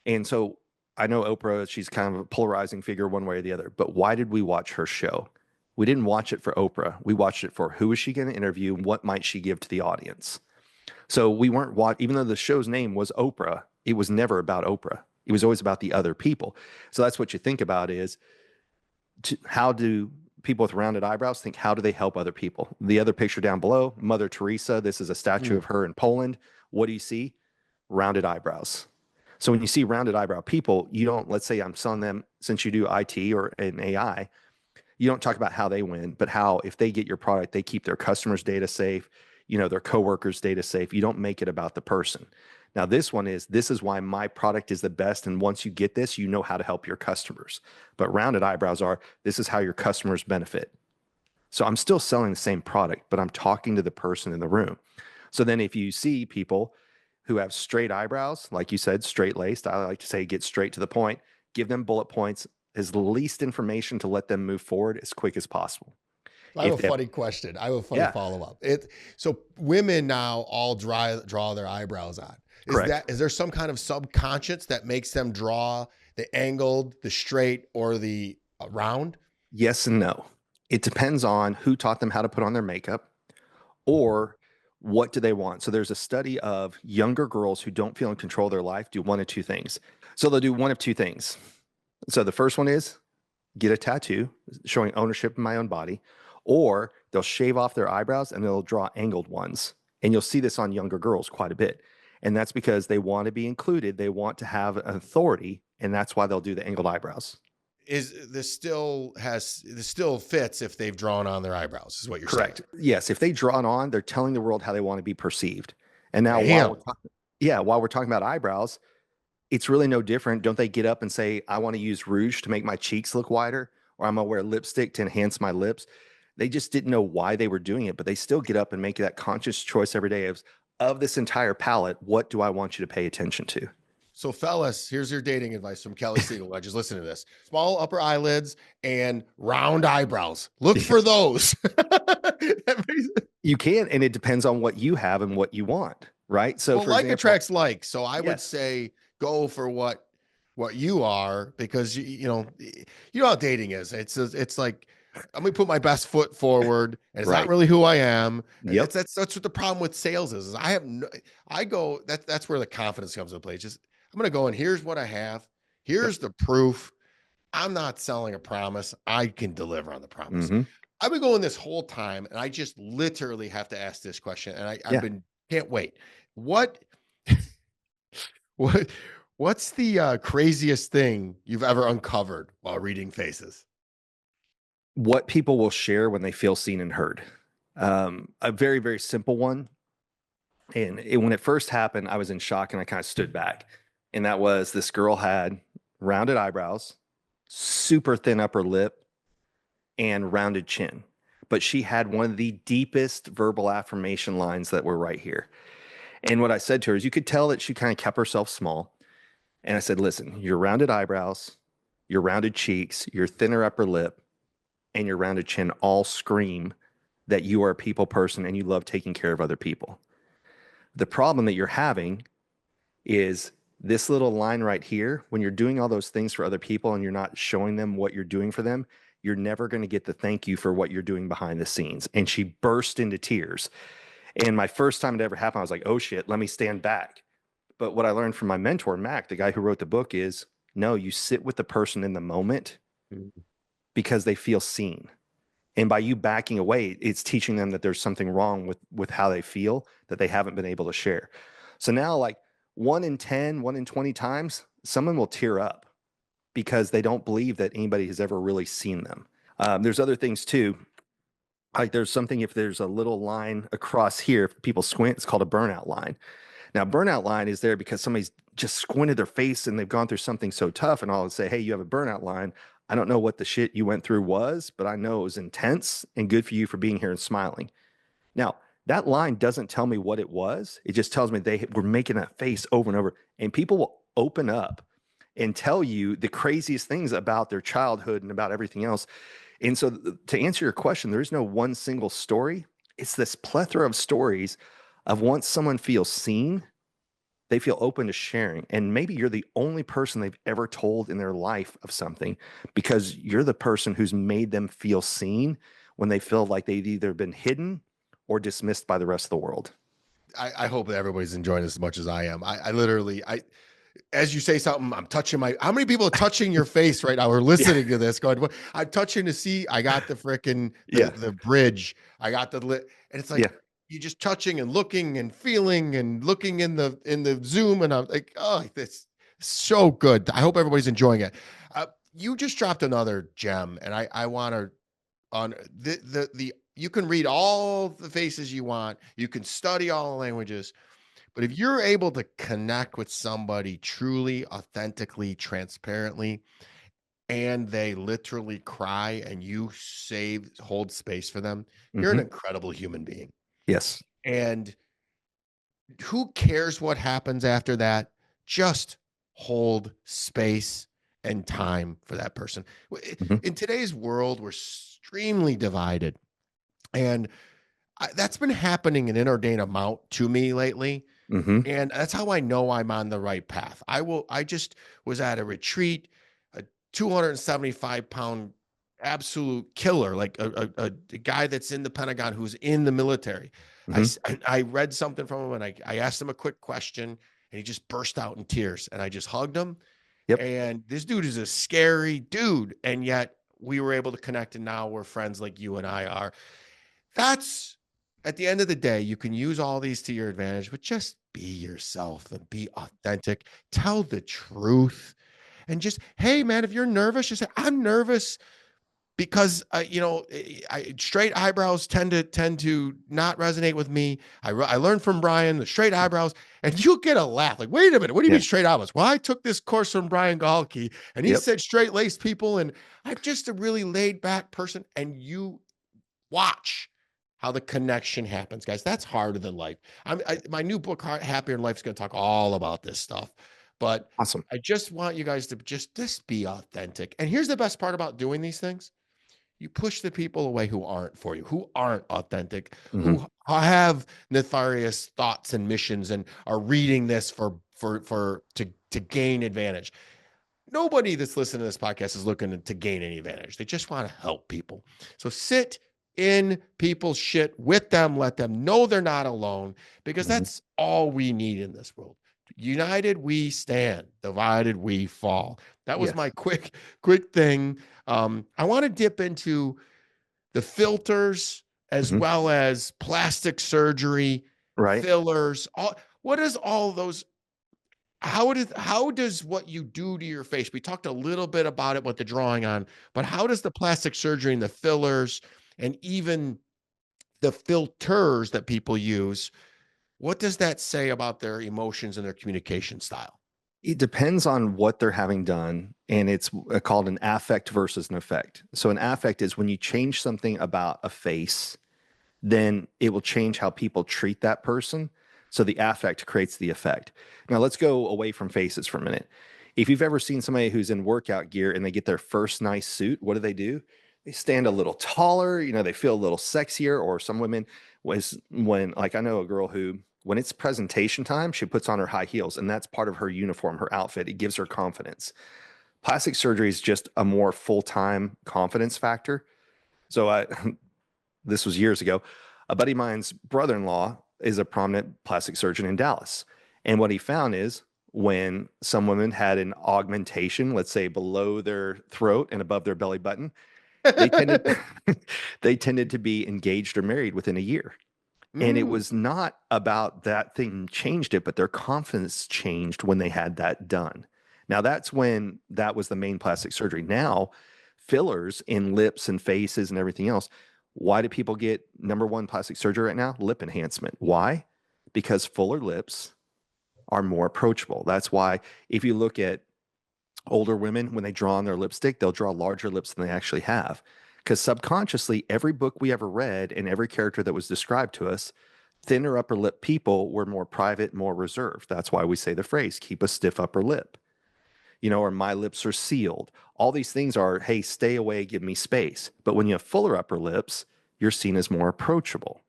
And so I know Oprah, she's kind of a polarizing figure one way or the other, but why did we watch her show? We didn't watch it for Oprah. We watched it for who is she going to interview? What might she give to the audience? So we weren't even though the show's name was Oprah, it was never about Oprah. It was always about the other people. So that's what you think about is how do people with rounded eyebrows think, how do they help other people? The other picture down below, Mother Teresa, this is a statue of her in Poland. What do you see? Rounded eyebrows. So when you see rounded eyebrow people, you don't, let's say I'm selling them, since you do IT or an AI, you don't talk about how they win, but how if they get your product, they keep their customers' data safe, their coworkers' data safe. You don't make it about the person. Now, this is why my product is the best. And once you get this, you know how to help your customers. But rounded eyebrows this is how your customers benefit. So I'm still selling the same product, but I'm talking to the person in the room. So then if you see people who have straight eyebrows, like you said, straight laced, I like to say, get straight to the point, give them bullet points, as least information to let them move forward as quick as possible. I have a funny question. I have a funny follow-up. So women now all draw their eyebrows on. Is there some kind of subconscious that makes them draw the angled, the straight, or the round? Yes and no. It depends on who taught them how to put on their makeup or what do they want. So there's a study of younger girls who don't feel in control of their life do one of two things. So they'll do one of two things. So the first one is get a tattoo showing ownership in my own body, or they'll shave off their eyebrows and they'll draw angled ones. And you'll see this on younger girls quite a bit. And that's because they want to be included. They want to have an authority. And that's why they'll do the angled eyebrows. This still fits if they've drawn on their eyebrows, is what you're saying. Yes. If they draw it on, they're telling the world how they want to be perceived. And now while we're talking about eyebrows, it's really no different. Don't they get up and say, I want to use rouge to make my cheeks look wider, or I'm going to wear lipstick to enhance my lips? They just didn't know why they were doing it, but they still get up and make that conscious choice every day of this entire palette. What do I want you to pay attention to? So fellas, here's your dating advice from Kelly Siegel. I just listened to this. Small upper eyelids and round eyebrows. Look for those. You can, and it depends on what you have and what you want, right? So for example, attracts like. So I would say go for what you are, because you know how dating is. It's like, I'm gonna put my best foot forward, and it's not really who I am. Yep. That's what the problem with sales is that's where the confidence comes into play. I'm gonna go, and here's what I have. Here's the proof. I'm not selling a promise. I can deliver on the promise. Mm-hmm. I've been going this whole time, and I just literally have to ask this question, and can't wait. What's the craziest thing you've ever uncovered while reading faces? What people will share when they feel seen and heard. A very, very simple one. And when it first happened, I was in shock and I kind of stood back. And that was, this girl had rounded eyebrows, super thin upper lip, and rounded chin. But she had one of the deepest verbal affirmation lines that were right here. And what I said to her is, you could tell that she kind of kept herself small. And I said, listen, your rounded eyebrows, your rounded cheeks, your thinner upper lip, and your rounded chin all scream that you are a people person and you love taking care of other people. The problem that you're having is this little line right here. When you're doing all those things for other people and you're not showing them what you're doing for them, you're never going to get the thank you for what you're doing behind the scenes. And she burst into tears. And my first time it ever happened, I was like, oh shit, let me stand back. But what I learned from my mentor, Mac, the guy who wrote the book, is no, you sit with the person in the moment Mhm. because they feel seen. And by you backing away, it's teaching them that there's something wrong with how they feel that they haven't been able to share. So now, like 1 in 10, 1 in 20 times, someone will tear up because they don't believe that anybody has ever really seen them. There's other things too. Like there's something, if there's a little line across here, if people squint, it's called a burnout line. Now, burnout line is there because somebody's just squinted their face and they've gone through something so tough, and I'll say, hey, you have a burnout line. I don't know what the shit you went through was, but I know it was intense, and good for you for being here and smiling. Now, that line doesn't tell me what it was. It just tells me they were making that face over and over. And people will open up and tell you the craziest things about their childhood and about everything else. And so, to answer your question, there is no one single story. It's this plethora of stories of once someone feels seen, they feel open to sharing. And maybe you're the only person they've ever told in their life of something because you're the person who's made them feel seen when they feel like they've either been hidden or dismissed by the rest of the world. I hope that everybody's enjoying this as much as I am. I literally, as you say something, I'm touching how many people are touching your face right now? We're Yeah. listening to this going, I'm touching to see, I got the freaking, Yeah. the bridge. I got the lit. And it's like, Yeah. you're just touching and looking and feeling and looking in the Zoom. And I'm like, oh, this is so good. I hope everybody's enjoying it. You just dropped another gem, and I want to, on you can read all the faces you want. You can study all the languages. But if you're able to connect with somebody truly, authentically, transparently, and they literally cry and you hold space for them, you're an Mm-hmm. incredible human being. Yes. And who cares what happens after that? Just hold space and time for that person. Mm-hmm. In today's world, we're extremely divided. And that's been happening an inordinate amount to me lately. Mm-hmm. And that's how I know I'm on the right path. I just was at a retreat, a 275-pound absolute killer, like a guy that's in the Pentagon who's in the military. Mm-hmm. I read something from him, and I asked him a quick question, and he just burst out in tears, and I just hugged him. Yep. And this dude is a scary dude, and yet we were able to connect, and now we're friends like you and I are. That's, at the end of the day, you can use all these to your advantage, but just be yourself and be authentic. Tell the truth. And just, hey, man, if you're nervous, just say, I'm nervous because straight eyebrows tend to not resonate with me. I learned from Brian the straight eyebrows, and you'll get a laugh. Like, wait a minute, what do you Yeah. mean straight eyebrows? Well, I took this course from Brian Galke, and he Yep. said straight laced people, and I'm just a really laid back person. And you watch how the connection happens, guys. That's harder than life. My new book, Happier in Life, is going to talk all about this stuff. But Awesome. I just want you guys to just be authentic. And here's the best part about doing these things: you push the people away who aren't for you, who aren't authentic, Mm-hmm. who have nefarious thoughts and missions, and are reading this to gain advantage. Nobody that's listening to this podcast is looking to gain any advantage. They just want to help people. So sit in people's shit with them. Let them know they're not alone, because Mm-hmm. that's all we need in this world. United we stand, divided we fall. That was Yes. my quick thing. I want to dip into the filters as Mm-hmm. well as plastic surgery, Right. fillers. What is all those? How does what you do to your face? We talked a little bit about it with the drawing on, but how does the plastic surgery and the fillers and even the filters that people use, what does that say about their emotions and their communication style? It depends on what they're having done, and it's called an affect versus an effect. So an affect is when you change something about a face, then it will change how people treat that person. So the affect creates the effect. Now let's go away from faces for a minute. If you've ever seen somebody who's in workout gear and they get their first nice suit, what do? They stand a little taller, they feel a little sexier. Or some women, when like I know a girl who, when it's presentation time, she puts on her high heels, and that's part of her uniform, her outfit. It gives her confidence. Plastic surgery is just a more full-time confidence factor. So this was years ago. A buddy of mine's brother-in-law is a prominent plastic surgeon in Dallas. And what he found is when some women had an augmentation, let's say below their throat and above their belly button, they tended they tended to be engaged or married within a year. And it was not about that thing changed it, but their confidence changed when they had that done. Now, that's when that was the main plastic surgery. Now, fillers in lips and faces and everything else. Why do people get number one plastic surgery right now? Lip enhancement. Why? Because fuller lips are more approachable. That's why if you look at older women, when they draw on their lipstick, they'll draw larger lips than they actually have. Because subconsciously, every book we ever read and every character that was described to us, thinner upper lip people were more private, more reserved. That's why we say the phrase, keep a stiff upper lip, or my lips are sealed. All these things are, hey, stay away, give me space. But when you have fuller upper lips, you're seen as more approachable.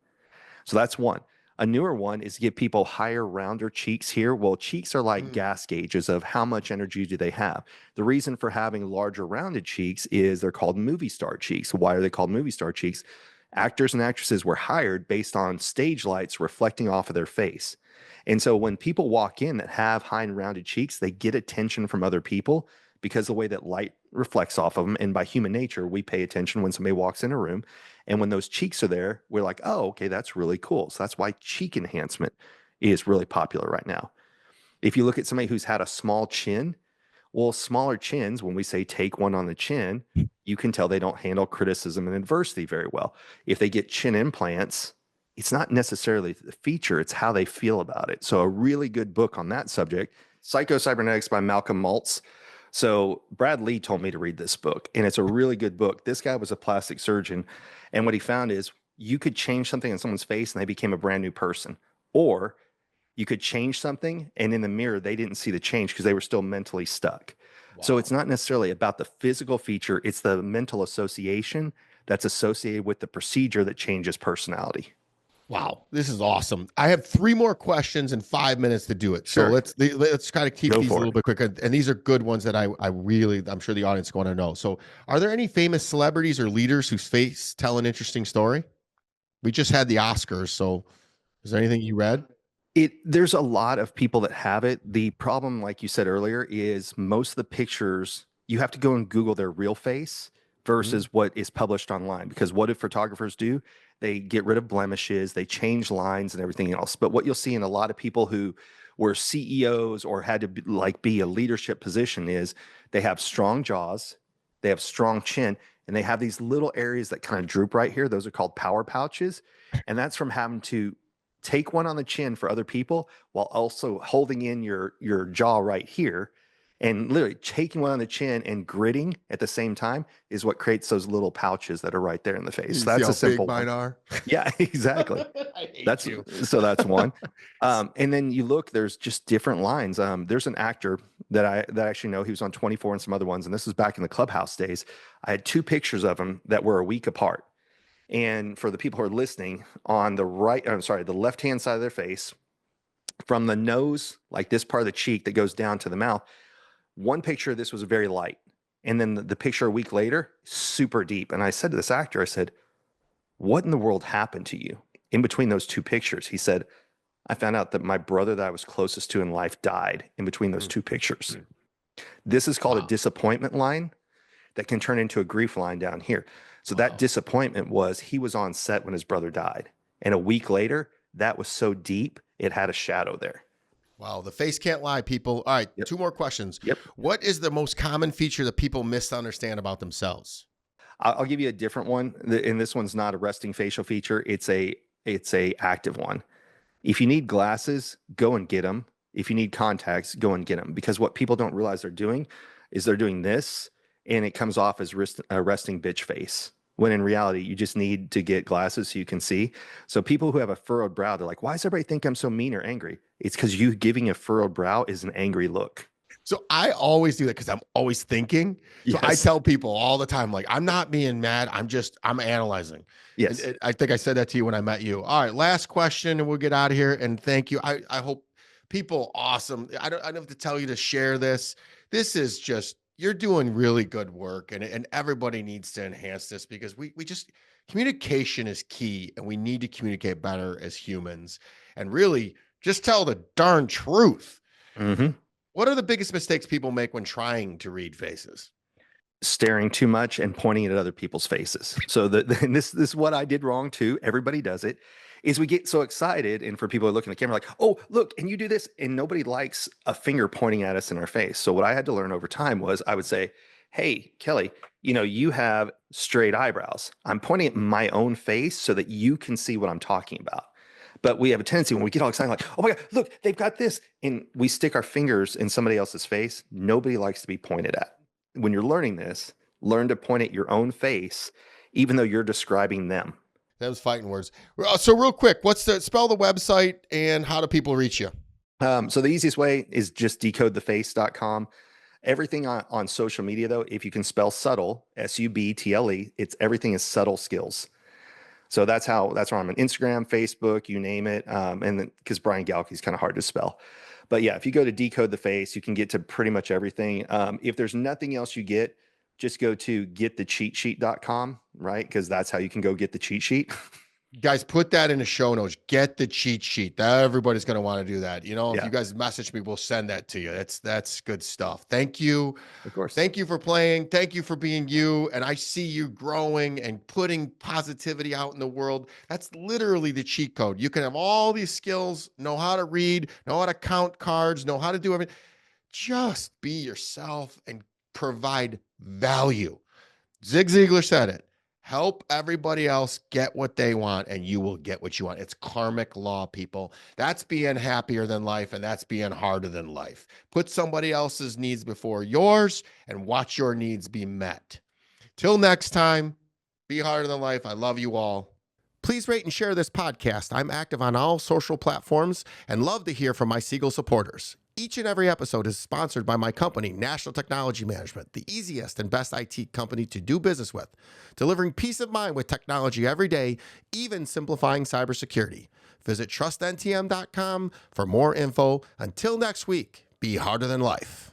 So that's one. A newer one is give people higher, rounder cheeks here. Well, cheeks are like gas gauges of how much energy do they have. The reason for having larger, rounded cheeks is they're called movie star cheeks. Why are they called movie star cheeks? Actors and actresses were hired based on stage lights reflecting off of their face. And so when people walk in that have high and rounded cheeks, they get attention from other people because the way that light reflects off of them. And by human nature, we pay attention when somebody walks in a room. And when those cheeks are there, we're like, oh, okay, that's really cool. So that's why cheek enhancement is really popular right now. If you look at somebody who's had a small chin, well, smaller chins, when we say take one on the chin, you can tell they don't handle criticism and adversity very well. If they get chin implants, it's not necessarily the feature, it's how they feel about it. So a really good book on that subject, Psycho-Cybernetics by Malcolm Maltz. So Brad Lee told me to read this book, and it's a really good book. This guy was a plastic surgeon, and what he found is you could change something in someone's face and they became a brand new person. Or you could change something and in the mirror, they didn't see the change because they were still mentally stuck. Wow. So it's not necessarily about the physical feature, it's the mental association that's associated with the procedure that changes personality. Wow, this is awesome. I have 3 more questions and 5 minutes to do it. So Sure. let's kind of keep these a little bit quicker. And these are good ones that I'm sure the audience want to know. So are there any famous celebrities or leaders whose face tell an interesting story? We just had the Oscars. So is there anything you read? There's a lot of people that have it. The problem, like you said earlier, is most of the pictures, you have to go and Google their real face versus what is published online. Because what do photographers do? They get rid of blemishes, they change lines and everything else. But what you'll see in a lot of people who were CEOs or had to be a leadership position is they have strong jaws, they have strong chin, and they have these little areas that kind of droop right here. Those are called power pouches. And that's from having to take one on the chin for other people while also holding in your jaw right here, and literally taking one on the chin and gritting at the same time is what creates those little pouches that are right there in the face. That's a simple big mine are. Yeah, exactly. That's one. And then you look, there's just different lines. There's an actor that I actually know. He was on 24 and some other ones, and this was back in the Clubhouse days. I had 2 pictures of him that were a week apart. And for the people who are listening, on the the left-hand side of their face, from the nose, like this part of the cheek that goes down to the mouth, one picture of this was very light. And then the picture a week later, super deep. And I said to this actor, I said, what in the world happened to you in between those 2 pictures? He said, I found out that my brother that I was closest to in life died in between those 2 pictures. This is called a disappointment line that can turn into a grief line down here. So that disappointment was he was on set when his brother died. And a week later, that was so deep, it had a shadow there. Wow, the face can't lie, people. All right, 2 more questions. Yep. What is the most common feature that people misunderstand about themselves? I'll give you a different one. And this one's not a resting facial feature. It's a active one. If you need glasses, go and get them. If you need contacts, go and get them. Because what people don't realize they're doing is they're doing this, and it comes off as a resting bitch face. When in reality, you just need to get glasses so you can see. So people who have a furrowed brow, they're like, why does everybody think I'm so mean or angry? It's because you giving a furrowed brow is an angry look. So I always do that because I'm always thinking. So I tell people all the time, like, I'm not being mad. I'm analyzing. Yes. And I think I said that to you when I met you. All right, last question, and we'll get out of here. And thank you. I hope people, awesome. I don't have to tell you to share this. This is just, you're doing really good work, and everybody needs to enhance this because we just, communication is key, and we need to communicate better as humans. And really, Just tell the darn truth. Mm-hmm. What are the biggest mistakes people make when trying to read faces? Staring too much and pointing at other people's faces. So and this is what I did wrong too. Everybody does it. Is we get so excited, and for people who look in the camera, like, oh, look, and you do this, and nobody likes a finger pointing at us in our face. So what I had to learn over time was I would say, hey, Kelly, you have straight eyebrows. I'm pointing at my own face so that you can see what I'm talking about. But we have a tendency when we get all excited, like, oh my God, look, they've got this. And we stick our fingers in somebody else's face. Nobody likes to be pointed at. When you're learning this, learn to point at your own face, even though you're describing them. Them's fighting words. So real quick, spell the website and how do people reach you? So the easiest way is just decodetheface.com. Everything on social media, though, if you can spell subtle, SUBTLE, everything is subtle skills. So that's where I'm on Instagram, Facebook, you name it. And then because Brian Galke is kind of hard to spell. But yeah, if you go to Decode the Face, you can get to pretty much everything. If there's nothing else you get, just go to getthecheatsheet.com, right? Because that's how you can go get the cheat sheet. Guys, put that in the show notes. Get the cheat sheet. Everybody's going to want to do that. If you guys message me, we'll send that to you. That's good stuff. Thank you. Of course. Thank you for playing. Thank you for being you. And I see you growing and putting positivity out in the world. That's literally the cheat code. You can have all these skills, know how to read, know how to count cards, know how to do everything. Just be yourself and provide value. Zig Ziglar said it. Help everybody else get what they want, and you will get what you want. It's karmic law, people. That's being happier than life, and that's being harder than life. Put somebody else's needs before yours and watch your needs be met. Till next time, be harder than life. I love you all. Please rate and share this podcast. I'm active on all social platforms and love to hear from my Siegel supporters. Each and every episode is sponsored by my company, National Technology Management, the easiest and best IT company to do business with, delivering peace of mind with technology every day, even simplifying cybersecurity. Visit trustntm.com for more info. Until next week, be harder than life.